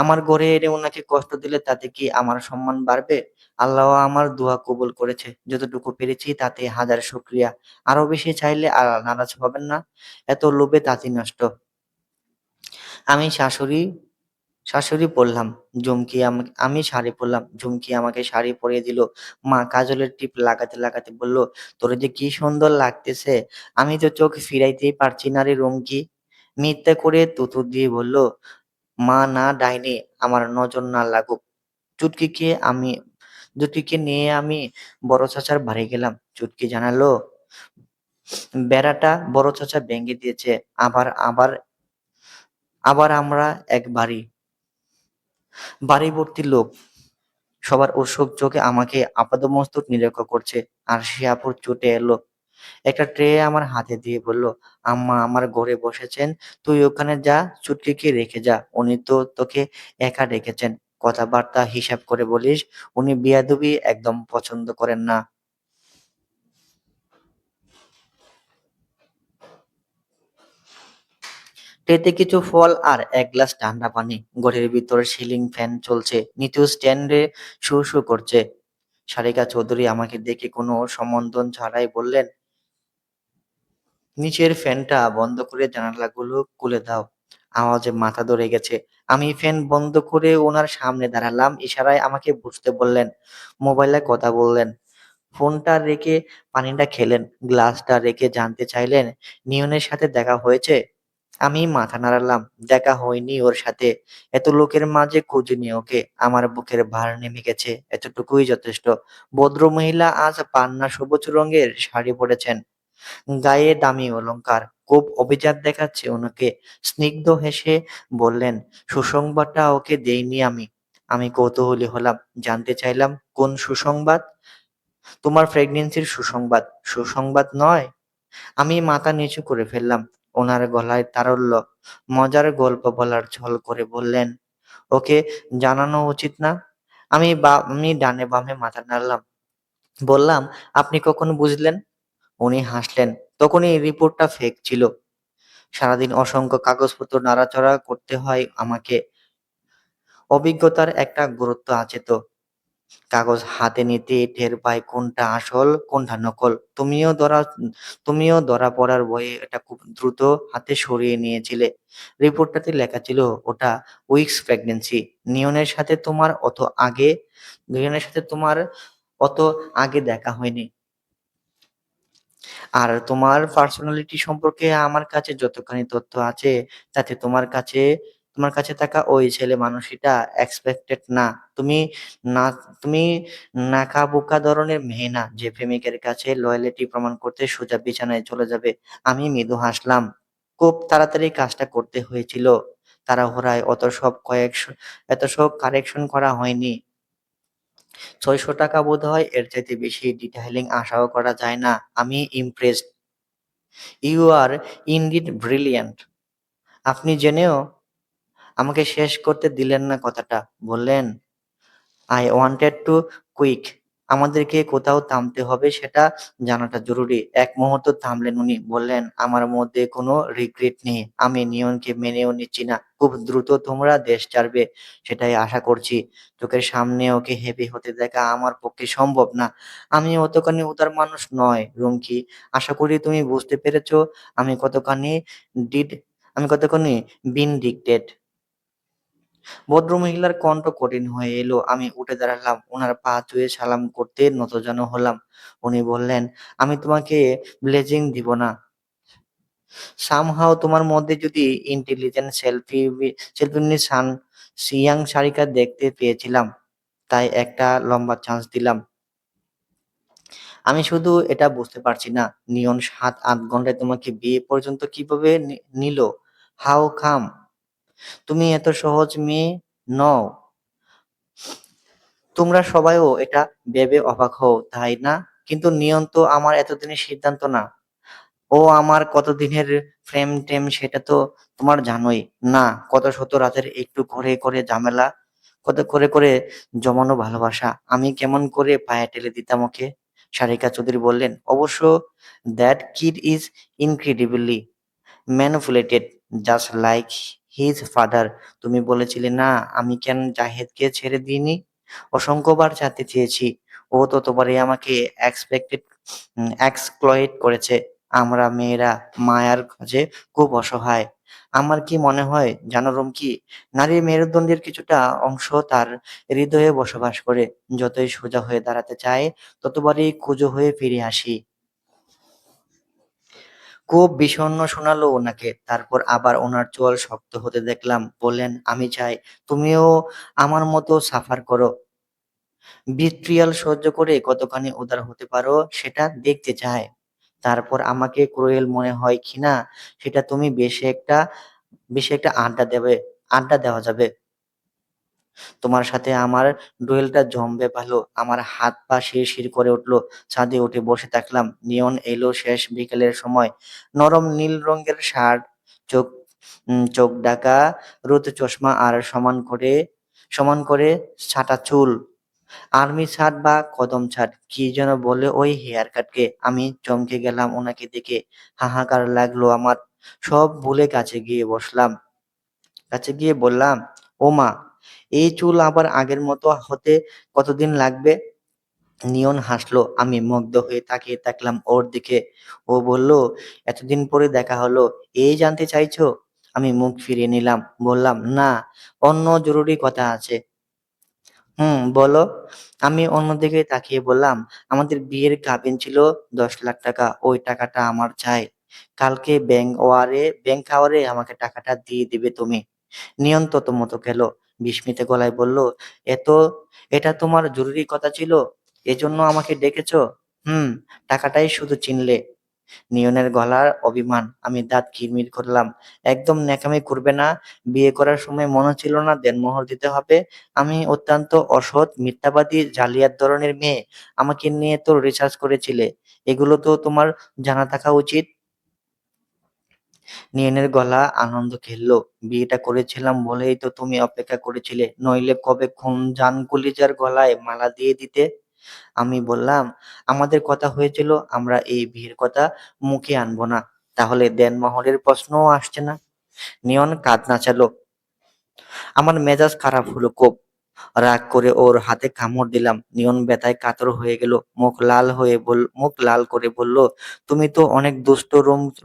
আমার ঘরে এনে উনাকে কষ্ট দিলে তাতে কি আমার সম্মান বাড়বে? আল্লাহ আমার দোয়া কবুল করেছে। যতটুকু পেরেছি তাতে হাজার শুকরিয়া। আরো বেশি চাইলে নারাজ হবেন না? এত লোভে তাঁতি নষ্ট। আমি শাশুড়ি পরলাম। আমি শাড়ি পরলাম। ঝুমকি আমাকে শাড়ি পরিয়ে দিল। মা কাজলের টিপ লাগাতে লাগাতে বলল, তোর যে কি সুন্দর লাগতেছে। আমি তো চোখ ফিরাইতেই পারছি না রে রুমকি। মিথ্যা করে তুতু দিয়ে বলল, মা না ডাইনি, আমার নজর না লাগুক। চুটকিকে আমি চুটকিকে নিয়ে আমি বড় চাচার বাড়ি গেলাম। চুটকি জানালো, বেড়াটা বড় চাচা ভেঙে দিয়েছে। আবার আবার আবার আমরা এক বাড়ি ভর্তি লোক। সবার উৎসুক চোখে আমাকে আপাদমস্তক নিরীক্ষা করছে। আর সে আপুর ছুটে এলো। একটা ট্রে আমার হাতে দিয়ে বলল, আম্মা আমার ঘরে বসেছেন, তুই ওখানে যা, চুটকিকে রেখে যা। উনি তো তোকে একা রেখেছেন। কথাবার্তা হিসাব করে বলিস। উনি বেয়াদবি একদম পছন্দ করেন না। ট্রেতে কিছু ফল আর এক গ্লাস ঠান্ডা পানি। ঘরের ভিতরে সিলিং ফ্যান চলছে। নিচু স্ট্যান্ডে শু শু করছে। সারিকা চৌধুরী আমাকে দেখে কোনো সম্বোধন ছাড়াই বললেন, নিচের ফ্যানটা বন্ধ করে জানালাগুলো খুলে দাও। আওয়াজে মাথা ধরে গেছে। আমি ফ্যান বন্ধ করে ওনার সামনে দাঁড়ালাম। ইশারায় আমাকে বসতে বললেন। মোবাইলে কথা বললেন। ফোনটা রেখে পানিটা খেলেন। গ্লাসটা রেখে জানতে চাইলেন, নিয়নের সাথে দেখা হয়েছে? আমি মাথা নাড়ালাম। দেখা হয়নি ওর সাথে। এত লোকের মাঝে খুঁজিনি ওকে। আমার বুকের ভার নেমে গেছে। এতটুকুই যথেষ্ট। ভদ্রমহিলা আজ পান্না সবুজ রঙের শাড়ি পরেছেন। গায়ে দামি অলংকার। খুব অভিজাত দেখাচ্ছে ওনাকে। স্নিগ্ধ হেসে বললেন, সুসংবাদটা ওকে দেইনি আমি। আমি কৌতূহলী হলাম। জানতে চাইলাম, কোন সুসংবাদ? তোমার প্রেগন্যান্সির সুসংবাদ। সুসংবাদ নয়? আমি মাথা নিচু করে ফেললাম। ওনার গলায় তারল্য। মজার গল্প বলার ছল করে বললেন, ওকে জানানো উচিত না? আমি ডানে বামে মাথা নাড়লাম। বললাম, আপনি কখন বুঝলেন? উনি হাসলেন। তখনই রিপোর্টটা ফেক ছিল। সারাদিন অসংখ্য কাগজপত্র নাড়াচাড়া করতে হয় আমাকে। অভিজ্ঞতার একটা গুরুত্ব আছে তো। কাগজ হাতে নিতেই টের পাই কোনটা আসল, কোনটা নকল। তুমিও ধরা পড়ার ভয়ে এটা খুব দ্রুত হাতে সরিয়ে নিয়েছিলে। রিপোর্টটাতে লেখা ছিল ওটা উইকস প্রেগন্যান্সি। নিয়নের সাথে তোমার অত আগে নিয়নের সাথে তোমার অত আগে দেখা হয়নি। আর তোমার পার্সোনালিটি সম্পর্কে আমার কাছে যতখানি তথ্য আছে, তাতে তোমার কাছে থাকা ওই ছেলে মানুষটা এক্সপেক্টেড না। তুমি না তুমি নাকাবোকা ধরনের মেয়ে না যে প্রেমিকের কাছে লয়ালিটি প্রমাণ করতে সোজা বিছানায় চলে যাবে। আমি মৃদু হাসলাম। খুব তাড়াতাড়ি কাজটা করতে হয়েছিল। তাড়াহুড়ায় এত সব কারেকশন করা হয়নি। ৳৬০০ বোধহয়, এর চাইতে বেশি ডিটেইলিং আশাও করা যায় না। আমি impressed. You are indeed brilliant. আপনি জেনেও আমাকে শেষ করতে দিলেন না কথাটা। বললেন, আই ওয়ান্টেড টু কুইক। আমাদেরকে কোথাও থামতে হবে সেটা জানাটা জরুরি। এক মুহূর্ত থামলেন উনি। বললেন, আমার মধ্যে কোনো রিগ্রেট নেই। আমি নিয়নকে মেনেও নিচ্ছি না। খুব দ্রুত তোমরা দেশ ছাড়বে, সেটাই আশা করছি। চোখের সামনে ওকে হ্যাপি হতে দেখা আমার পক্ষে সম্ভব না। আমি অতখানি উদার মানুষ নয়, রুমকি। আশা করি তুমি বুঝতে পেরেছ আমি কতখানি ডিড আমি কতখানি ভিনডিক্টেড। ভদ্রমহিলার কণ্ঠ কঠিন হয়ে এলো। আমি উঠে দাঁড়ালাম। উনার পা ছুঁয়ে সালাম করতে নতজানু হলাম। উনি বললেন, আমি তোমাকে ব্লেজিং দিব না। সামহাও তোমার মধ্যে যদি ইন্টেলিজেন্ট সেলফিনি ইয়াং সারিকা দেখতে পেয়েছিলাম, তাই একটা লম্বা চান্স দিলাম। আমি শুধু এটা বুঝতে পারছি না, নিয়ন ৭-৮ ঘন্টায় তোমাকে বিয়ে পর্যন্ত কিভাবে নিল? How come? তুমি এত সহজ মেয়ে নও। তোমরা সবাইও এটা ভেবে অবাক হও, তাই না? কিন্তু নিয়ন তো আমার এতদিনের সিদ্ধান্ত না। ও আমার কতদিনের প্রেম-টেম সেটা তো তোমার জানোই। না, কত শত রাতের একটু করে ঝামেলা, কত করে জমানো ভালোবাসা। আমি কেমন করে পায়ে ঠেলে দিতাম ওকে। সারিকা চৌধুরী বললেন, অবশ্য that kid is incredibly manipulated, just like his father. তুমি বলেছিলে না আমি কেন জাহেদকে ছেড়ে দিইনি? অসংখ্যবার জানতে চেয়েছি। ও ততবারই আমাকে এক্সপ্লয়েট করেছে। আমরা মেয়েরা মায়ার কাছে খুব অসহায়। আমার কি মনে হয় জানো রুমকি, নারীর মেরুদণ্ডের কিছুটা অংশ তার হৃদয়ে বসবাস করে। যতই সোজা হয়ে দাঁড়াতে চায়, ততবারই কুঁজো হয়ে ফিরে আসি। খুব বিষণ্ণ শোনালো ওনাকে। তারপর আবার ওনার চোয়াল শক্ত হতে দেখলাম। বললেন, আমি চাই তুমিও আমার মতো সাফার করো। বিট্রিয়াল সহ্য করে কতখানি উদার হতে পারো সেটা দেখতে চাই। তারপর আমাকে ক্রুয়েল মনে হয় কিনা সেটা তুমি বেশি একটা আড্ডা দেওয়া যাবে। তোমার সাথে আমার ডুয়েলটা জমবে ভালো। আমার হাত পা শিরশির করে উঠল। ছাদে উঠে বসে থাকলাম। নিয়ন এলো শেষ বিকেলের সময়। নরম নীল রঙের শার্ট, চোখ চোখ ঢাকা রোদ চশমা আর সমান করে ছাঁটা চুল। আর্মি ছাট বা কদম ছাট কি যেন বলে ওই হেয়ার কাটকে। আমি চমকে গেলাম ওনাকে দেখে। হাহাকার লাগলো আমার। সব ভুলে কাছে গিয়ে বললাম, ও মা, এই চুল আবার আগের মতো হতে কতদিন লাগবে? নিয়ন হাসলো। আমি মুগ্ধ হয়ে তাকিয়ে থাকলাম ওর দিকে। ও বলল, এতদিন পরে দেখা হলো, এই জানতে চাইছো? আমি মুখ ফিরিয়ে নিলাম। বললাম, "না, অন্য জরুরি কথা আছে।" "হুম, বলো।" আমি অন্যদিকে তাকিয়ে বললাম, "আমাদের বিয়ের কাবিন ছিল ৳১০,০০,০০০। ওই টাকাটা আমার চাই। কালকে ব্যাংক আওয়ারে আমাকে টাকাটা দিয়ে দিবে তুমি।" নিয়ন থতমত খেল। বিস্মিত গলায় বলল, "এত এটা তোমার জরুরি কথা ছিল? এজন্য আমাকে ডেকেছ?" "হুম, টাকাটাই শুধু চিনলে।" নিয়নের গলার অভিমান। আমি দাঁত কিরমির করলাম। "একদম ন্যাকামি করবে না। বিয়ে করার সময় মনে ছিল না দেনমোহর দিতে হবে? আমি অত্যন্ত অসৎ, মিথ্যাবাদী, জালিয়াত ধরনের মেয়ে। আমাকে নিয়ে তো রিসার্চ করেছিলে। এগুলো তো তোমার জানা থাকা উচিত।" নিয়নের গলা আনন্দ খেলল। "বিয়েটা করেছিলাম বলেই তো তুমি অপেক্ষা করেছিলে, নইলে কবে জান কলিজার গলায় মালা দিয়ে দিতে।" আমি বললাম, "আমাদের কথা হয়েছিল আমরা এই বিয়ের কথা মুখে আনবো না। তাহলে দেনমোহরের প্রশ্নও আসছে না?" নিয়ন কাঁধ নাচালো। আমার মেজাজ খারাপ হলো খুব। রাগ করে ওর হাতে কামড় দিলাম। নিয়ন ব্যথায় কাতর হয়ে গেল। মুখ লাল করে বলল, "তুমি তো অনেক দুষ্ট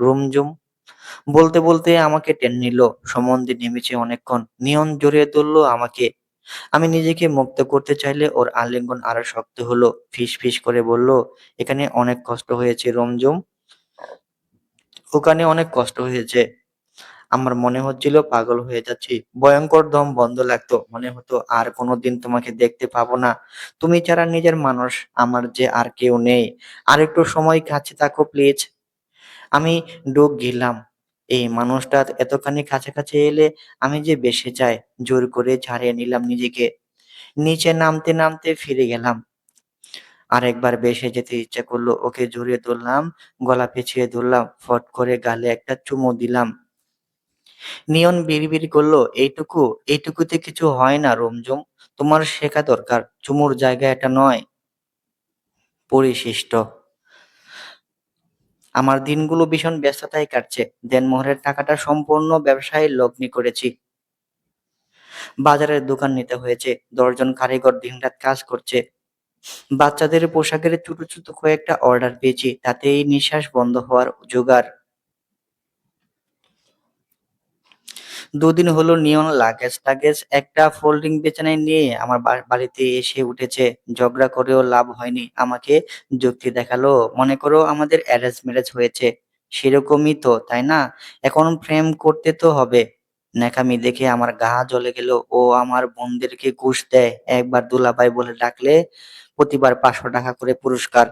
রুমঝুম।" বলতে বলতে আমাকে টেনে নিল। সম্বন্ধে নেমেছে অনেকক্ষণ। নিয়ন জড়িয়ে ধরল আমাকে। আমি নিজেকে মুক্ত করতে চাইলে ওর আলিঙ্গন আরো শক্ত হলো। ফিস করে বলল, "এখানে অনেক কষ্ট হয়েছে রমজুম, ওখানে অনেক কষ্ট হয়েছে।" আমার মনে হচ্ছিল পাগল হয়ে যাচ্ছি। ভয়ংকর দম বন্ধ লাগতো। মনে হতো আর কোনোদিন তোমাকে দেখতে পাবো না। তুমি ছাড়া নিজের মানুষ আমার যে আর কেউ নেই। আরেকটু সময় কাছে থাকো প্লিজ। আমি ডোক গিললাম। এই মানুষটা এতখানি কাছাকাছি এলে আমি যে বেঁচে যাই। জোর করে ছাড়িয়ে নিলাম নিজেকে। নিচে নামতে ফিরে গেলাম। আরেকবার ভেসে যেতে ইচ্ছা করলো। ওকে জড়িয়ে ধরলাম, গলা পেঁচিয়ে ধরলাম, ফট করে গালে একটা চুমু দিলাম। নিয়ন বিড়বিড় করল, এইটুকুতে কিছু হয় না রমজুম। তোমার শেখা দরকার। চুমুর জায়গা এটা নয়। পরিশিষ্ট। আমার দিনগুলো ভীষণ ব্যস্ততায় কাটছে। দেনমোহরের টাকাটা সম্পূর্ণ ব্যবসায় লগ্নি করেছি। বাজারের দোকান নিতে হয়েছে। ১০ জন কারিগর দিনরাত কাজ করছে। বাচ্চাদের পোশাকের ছোট কয়েকটা অর্ডার পেয়েছি। তাতেই নিঃশ্বাস বন্ধ হওয়ার জোগাড়। ২ দিন হলো নিয়ন লাগেজ একটা ফোল্ডিং বিছানায় নিয়ে আমার বাড়িতে এসে উঠেছে। ঝগড়া করেও লাভ হয়নি। আমাকে যুক্তি দেখালো। "মনে করো আমাদের অ্যারেঞ্জ ম্যারেজ হয়েছে। সেরকমই তো, তাই না? এখন প্রেম করতে তো হবে।" ন্যাকামি দেখে আমার গা জ্বলে গেল। ও আমার বোনদেরকে ঘুষ দেয়। একবার দুলাভাই বলে ডাকলে প্রতিবার ৳৫০০ করে পুরস্কার।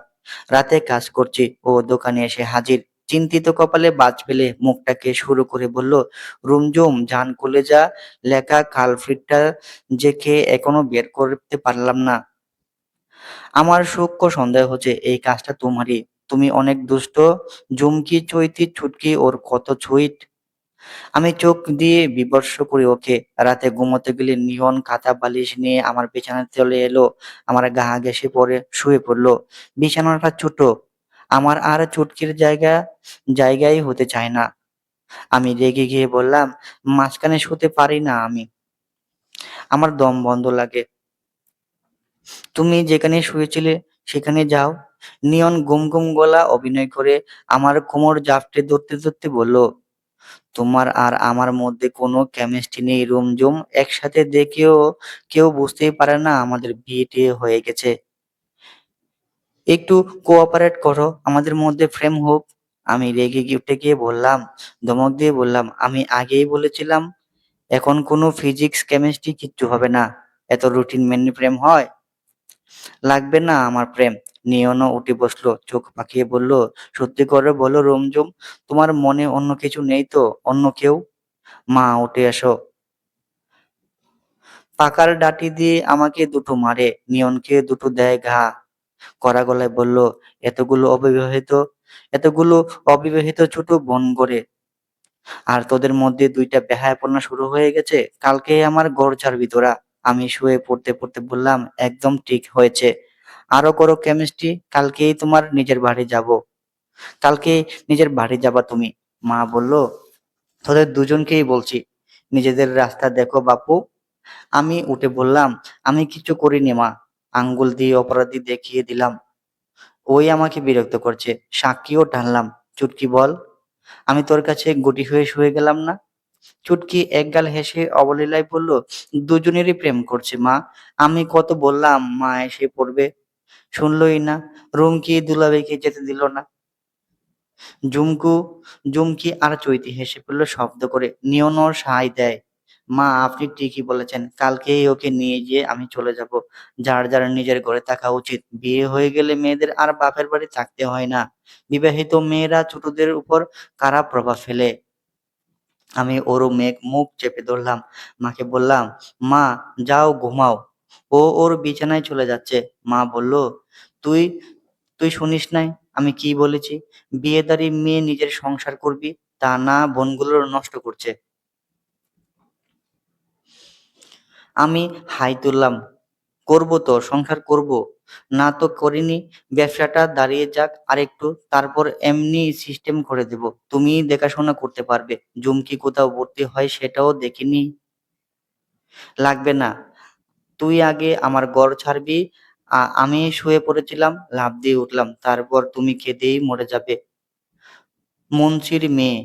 রাতে কাজ করছি, ও দোকানে এসে হাজির। চিন্তিত কপালে বাজ ফেলে মুখটাকে শুরু করে বলল, "রুমঝুম জান কলেজা লেখা কালপ্রিটটা যে কে এখনো বের করতে পারলাম না। আমার সূক্ষ্ম সন্দেহ হচ্ছে এই কাজটা তোমারই। তুমি অনেক দুষ্ট। জুমকি, চৈতি, ছুটকি ওর কত ছুঁইট।" আমি চোখ দিয়ে বিমর্ষ করি ওকে। রাতে ঘুমোতে গেলে নিয়ন খাতা বালিশ নিয়ে আমার বিছানায় চলে এলো। আমার গা ঘেঁষে পড়ে শুয়ে পড়লো। বিছানাটা ছোট। আমার আর চুটকির জায়গাই হতে চায় না। আমি রেগে গিয়ে বললাম, "মাঝখানে শুতে পারি না আমি। আমার দম বন্ধ লাগে। তুমি যেখানে শুয়েছিলে সেখানে যাও।" নিয়ন গুম গলা অভিনয় করে আমার কোমর জাপটে ধরতে বলল, "তোমার আর আমার মধ্যে কোনো কেমিস্ট্রি নেই রুমঝুম। একসাথে দেখেও কেউ বুঝতেই পারে না আমাদের বিয়ে-টিয়ে হয়ে গেছে। একটু কোঅপারেট করো, আমাদের মধ্যে প্রেম হোক।" আমি রেগে উঠে গিয়ে বললাম, ধমক দিয়ে বললাম, "আমি আগেই বলেছিলাম এখন কোনো ফিজিক্স, কেমিস্ট্রি কিচ্ছু হবে না। এত রুটিন মেনে প্রেম হয়? লাগবে না আমার প্রেম।" নিয়নও উঠে বসলো, চোখ পাকিয়ে বলল, "সত্যি করে বলো রুমঝুম, তোমার মনে অন্য কিছু নেই তো? অন্য কেউ?" "মা, উঠে এসো।" পাকার ডাঁটি দিয়ে আমাকে দুটো মারে, নিয়নকে দুটো দেয় ঘা। কড়া গলায় বলল, এতগুলো অবিবাহিত ছোট বোন গড়ে, আর তোদের মধ্যে ২টা বেহায়াপনা শুরু হয়ে গেছে। কালকেই আমার ঘর ছাড়বি তোরা।" আমি শুয়ে পড়তে বললাম, "একদম ঠিক হয়েছে। আরো করো কেমিস্ট্রি। কালকেই নিজের বাড়ি যাবা তুমি।" মা বলল, "তোদের দুজনকেই বলছি, নিজেদের রাস্তা দেখো বাপু।" আমি উঠে বললাম, "আমি কিছু করিনি মা।" আঙ্গুল দিয়ে অপরাধী দেখিয়ে দিলাম। ওই আমাকে বিরক্ত করছে। সাক্ষীও টানলাম। "চুটকি বল, আমি তোর কাছে গুটি হয়ে শুয়ে গেলাম না?" চুটকি একগাল হেসে অবলীলায় বলল, দুজনেরই প্রেম করছে মা। আমি কত বললাম মা এসে পড়বে, শুনলই না। রুমকি দুলাভাইকে যেতে দিল না। ঝুমকু ঝুমকি আর চৈতি হেসে ফেলল শব্দ করে। নিয়নও সায় দেয়। মা আপনি ঠিকই বলেছেন, কালকেই ওকে নিয়ে গিয়ে আমি চলে যাব। যার যার নিজের ঘরে থাকা উচিত। বিয়ে হয়ে গেলে মেয়েদের আর বাপের বাড়ি থাকতে হয় না। বিবাহিত মেয়েরা ছোটদের উপর খারাপ প্রভাব ফেলে। আমি ওর মুখ চেপে ধরলাম। মাকে বললাম, মা যাও ঘুমাও। ও ওর বিছানায় চলে যাচ্ছে। মা বলল, তুই তুই শুনিস নাই আমি কি বলেছি? বিয়েদারি মেয়ে নিজের সংসার করবি, তা না বোনগুলোর নষ্ট করছে। আমি হাই তুললাম, করব তো, সংসার করব। না তো করিনি। ব্যবসাটা দাঁড়িয়ে যাক আরেকটু, তারপর এমনি সিস্টেম করে দেব। তুমিই দেখাশোনা করতে পারবে। ঝুমকি কোথাও ভর্তি হয় সেটাও দেখিনি। লাগবে না। তুই আগে আমার ঘর ছাড়বি। আমি শুয়ে পড়েছিলাম, লাফ দিয়ে উঠলাম। তারপর তুমি কেঁদেই মরে যাবে। মুন্সির মেয়ে,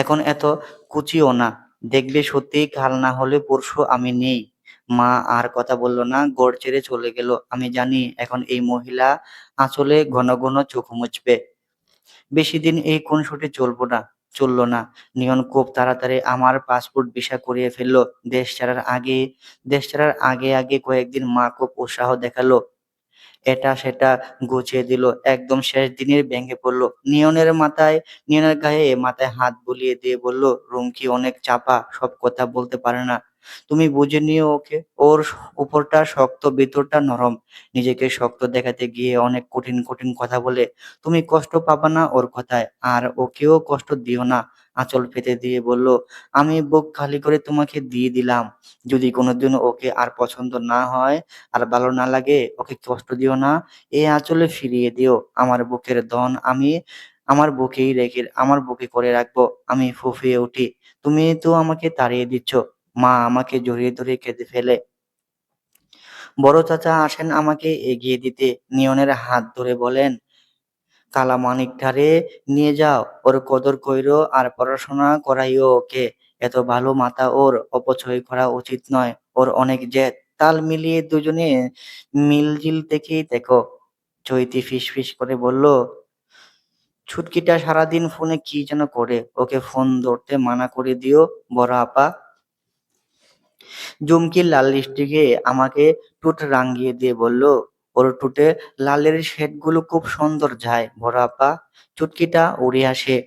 এখন এত কুচিও না। দেখবে সত্যিই কাল না হলে পরশু আমি নেই। মা আর কথা বলল না, ঘর ছেড়ে চলে গেল। আমি জানি এখন এই মহিলা আঁচলে ঘন ঘন চোখ মুছবে। বেশিদিন এই খুনসুটি চললো না। নিয়ন খুব তাড়াতাড়ি আমার পাসপোর্ট ভিসা করিয়ে ফেললো। দেশ ছাড়ার আগে কয়েকদিন মা খুব উৎসাহ দেখালো। এটা সেটা গুছিয়ে দিল। একদম শেষ দিনে ভেঙে পড়লো। নিয়নের মাথায় হাত বুলিয়ে দিয়ে বলল, রুমকি অনেক চাপা, সব কথা বলতে পারে না। তুমি বুঝে নিও ওকে। ওর উপরটা শক্ত, ভেতরটা নরম। নিজেকে শক্ত দেখাতে গিয়ে অনেক কঠিন কঠিন কথা বলে। তুমি কষ্ট পাবা না ওর কথায়, আর ওকেও কষ্ট দিও না। আঁচল পেতে দিয়ে বলল, আমি বুক খালি করে তোমাকে দিয়ে দিলাম। যদি কোনোদিন ওকে আর পছন্দ না হয়, আর ভালো না লাগে, ওকে কষ্ট দিও না। এই আঁচলে ফিরিয়ে দিও। আমার বুকের ধন আমি আমার বুকে করে রাখবো। আমি ফুঁফিয়ে উঠি, তুমি তো আমাকে তাড়িয়ে দিচ্ছ। মা আমাকে জড়িয়ে ধরে কেঁদে ফেলে। বড় চাচা আসেন আমাকে এগিয়ে দিতে। নিয়নের হাত ধরে বলেন, কালামানিকটারে নিয়ে যাও, ওর কদর কইরো আর পড়াশোনা করাইও ওকে। এত ভালো মাথা ওর, অপচয় করা উচিত নয়। ওর অনেক জেদ। তাল মিলিয়ে দুজনে মিলজিল দেখেই দেখো। চৈতি ফিসফিস করে বলল, ছুটকিটা সারাদিন ফোনে কি যেন করে, ওকে ফোন ধরতে মানা করে দিও বড় আপা। জুমকি লাল লিপস্টিকে আমাকে ঠোঁট রাঙিয়ে দিয়ে বলল, ওর ঠোঁটে লালের শেডগুলো খুব সুন্দর যায় বড় আপা। চুটকিটা উড়ে আসে।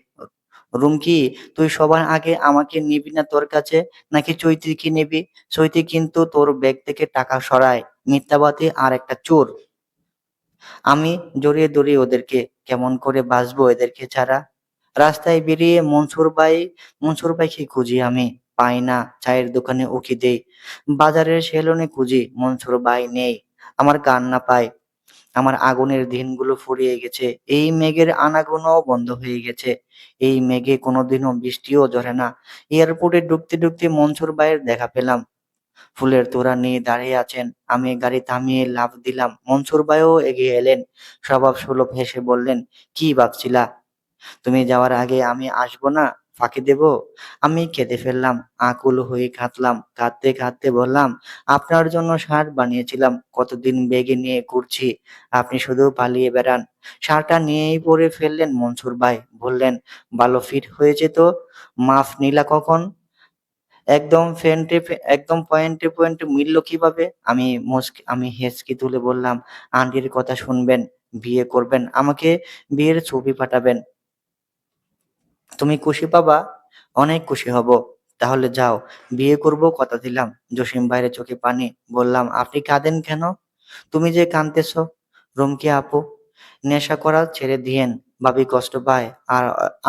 রুমকি, তুই সবার আগে আমাকে নিবি না তোর কাছে, নাকি চৈতিকে নিবি? চৈতি কিন্তু তোর ব্যাগ থেকে টাকা সরায়, মিথ্যাবাদী আর একটা চোর। আমি জড়িয়ে ধরি ওদেরকে। কেমন করে বাঁচবো এদেরকে ছাড়া? রাস্তায় বেরিয়ে মনসুর ভাইকে খুঁজি আমি। পাই না। চায়ের দোকানে উকি দেই, বাজারের সেলুনে খুঁজি, মনসুর ভাই নেই। আমার কান্না পায়। আমার আগুনের দিনগুলো ফুরিয়ে গেছে। এই মেঘের আনাগোনাও বন্ধ হয়ে গেছে। এই মেঘে কোনোদিনও বৃষ্টিও ঝরে না। এয়ারপোর্টে ঢুকতে ঢুকতে মনসুর ভাইয়ের দেখা পেলাম। ফুলের তোড়া নিয়ে দাঁড়িয়ে আছেন। আমি গাড়ি থামিয়ে লাফ দিলাম। মনসুর ভাইও এগিয়ে এলেন। স্বভাব সুলভ হেসে বললেন, কি ভাবছিলা তুমি যাওয়ার আগে আমি আসবো না, ফাঁকি দেব? আমি কেঁদে ফেললাম। আকুল হয়ে কাঁদলাম। কাঁদতে কাঁদতে বললাম, আপনার জন্য শার্ট বানিয়েছিলাম, কতদিন বেগে নিয়ে ঘুরছি, আপনি শুধু পালিয়ে বেড়ান। শার্টটা নিয়েই পরে ফেললেন মনসুর ভাই। বললেন, ভালো ফিট হয়েছে তো, মাফ নিলা কখন? একদম পয়েন্টে পয়েন্টে মিলল কিভাবে? আমি হেঁচকি তুলে বললাম, আন্টির কথা শুনবেন, বিয়ে করবেন, আমাকে বিয়ের ছবি পাঠাবেন। তুমি খুশি পাবা? অনেক খুশি হব। তাহলে যাও, বিয়ে করব কথা দিলাম। জসিম ভাইয়ের চোখে পানি। বললাম, আপনি কাঁদেন কেন? তুমি যে কাঁদতেছ, রুমকি আপু, নেশা করা ছেড়ে দিয়েন। ভাবি কষ্ট পায়। আর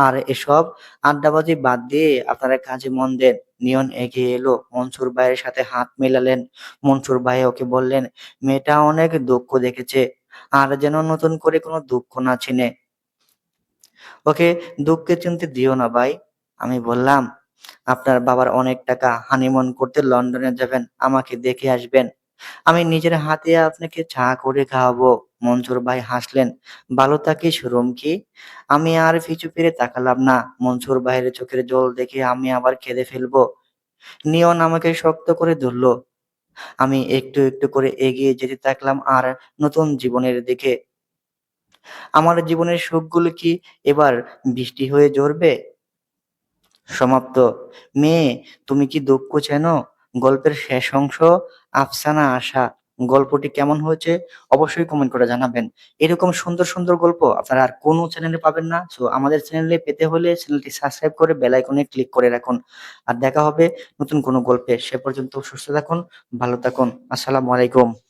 আর এসব আড্ডাবাজি বাদ দিয়ে আপনারা কাজে মন দেন। নিয়ন এগিয়ে এলো, মনসুর ভাইয়ের সাথে হাত মেলালেন। মনসুর ভাই ওকে বললেন, মেয়েটা অনেক দুঃখ দেখেছে, আর যেন নতুন করে কোনো দুঃখ না চিনে। ওকে দুঃখে চিনতে দিও না ভাই। আমি বললাম, আপনার বাবার অনেক টাকা, হানিমুন করতে লন্ডনে যাবেন, আমাকে দেখে আসবেন। আমি নিজের হাতে আপনাকে চা করে খাওয়াবো। মনসুর ভাই হাসলেন। ভালো থাকিস রুমকি। আমি আর পিছু ফিরে তাকালাম না। মনসুর ভাইয়ের চোখের জল দেখে আমি আবার কেঁদে ফেলবো। নিয়ন আমাকে শক্ত করে ধরল। আমি একটু একটু করে এগিয়ে যেতে থাকলাম আর নতুন জীবনের দিকে। আমার জীবনের সুখগুলো কি এবার বৃষ্টি হয়ে ঝরবে? সমাপ্ত। মেয়ে, তুমি কি দুঃখ চেনো? গল্পের শেষ অংশ। আফসানা আশা। গল্পটি কেমন হয়েছে অবশ্যই কমেন্ট করে জানাবেন। এরকম সুন্দর সুন্দর গল্প আপনারা আর কোনো চ্যানেলে পাবেন না। সো আমাদের চ্যানেলে পেতে হলে চ্যানেলটি সাবস্ক্রাইব করে বেল আইকনে ক্লিক করে রাখুন। আর দেখা হবে নতুন কোনো গল্পে। সে পর্যন্ত সুস্থ থাকুন, ভালো থাকুন। আসসালামু আলাইকুম।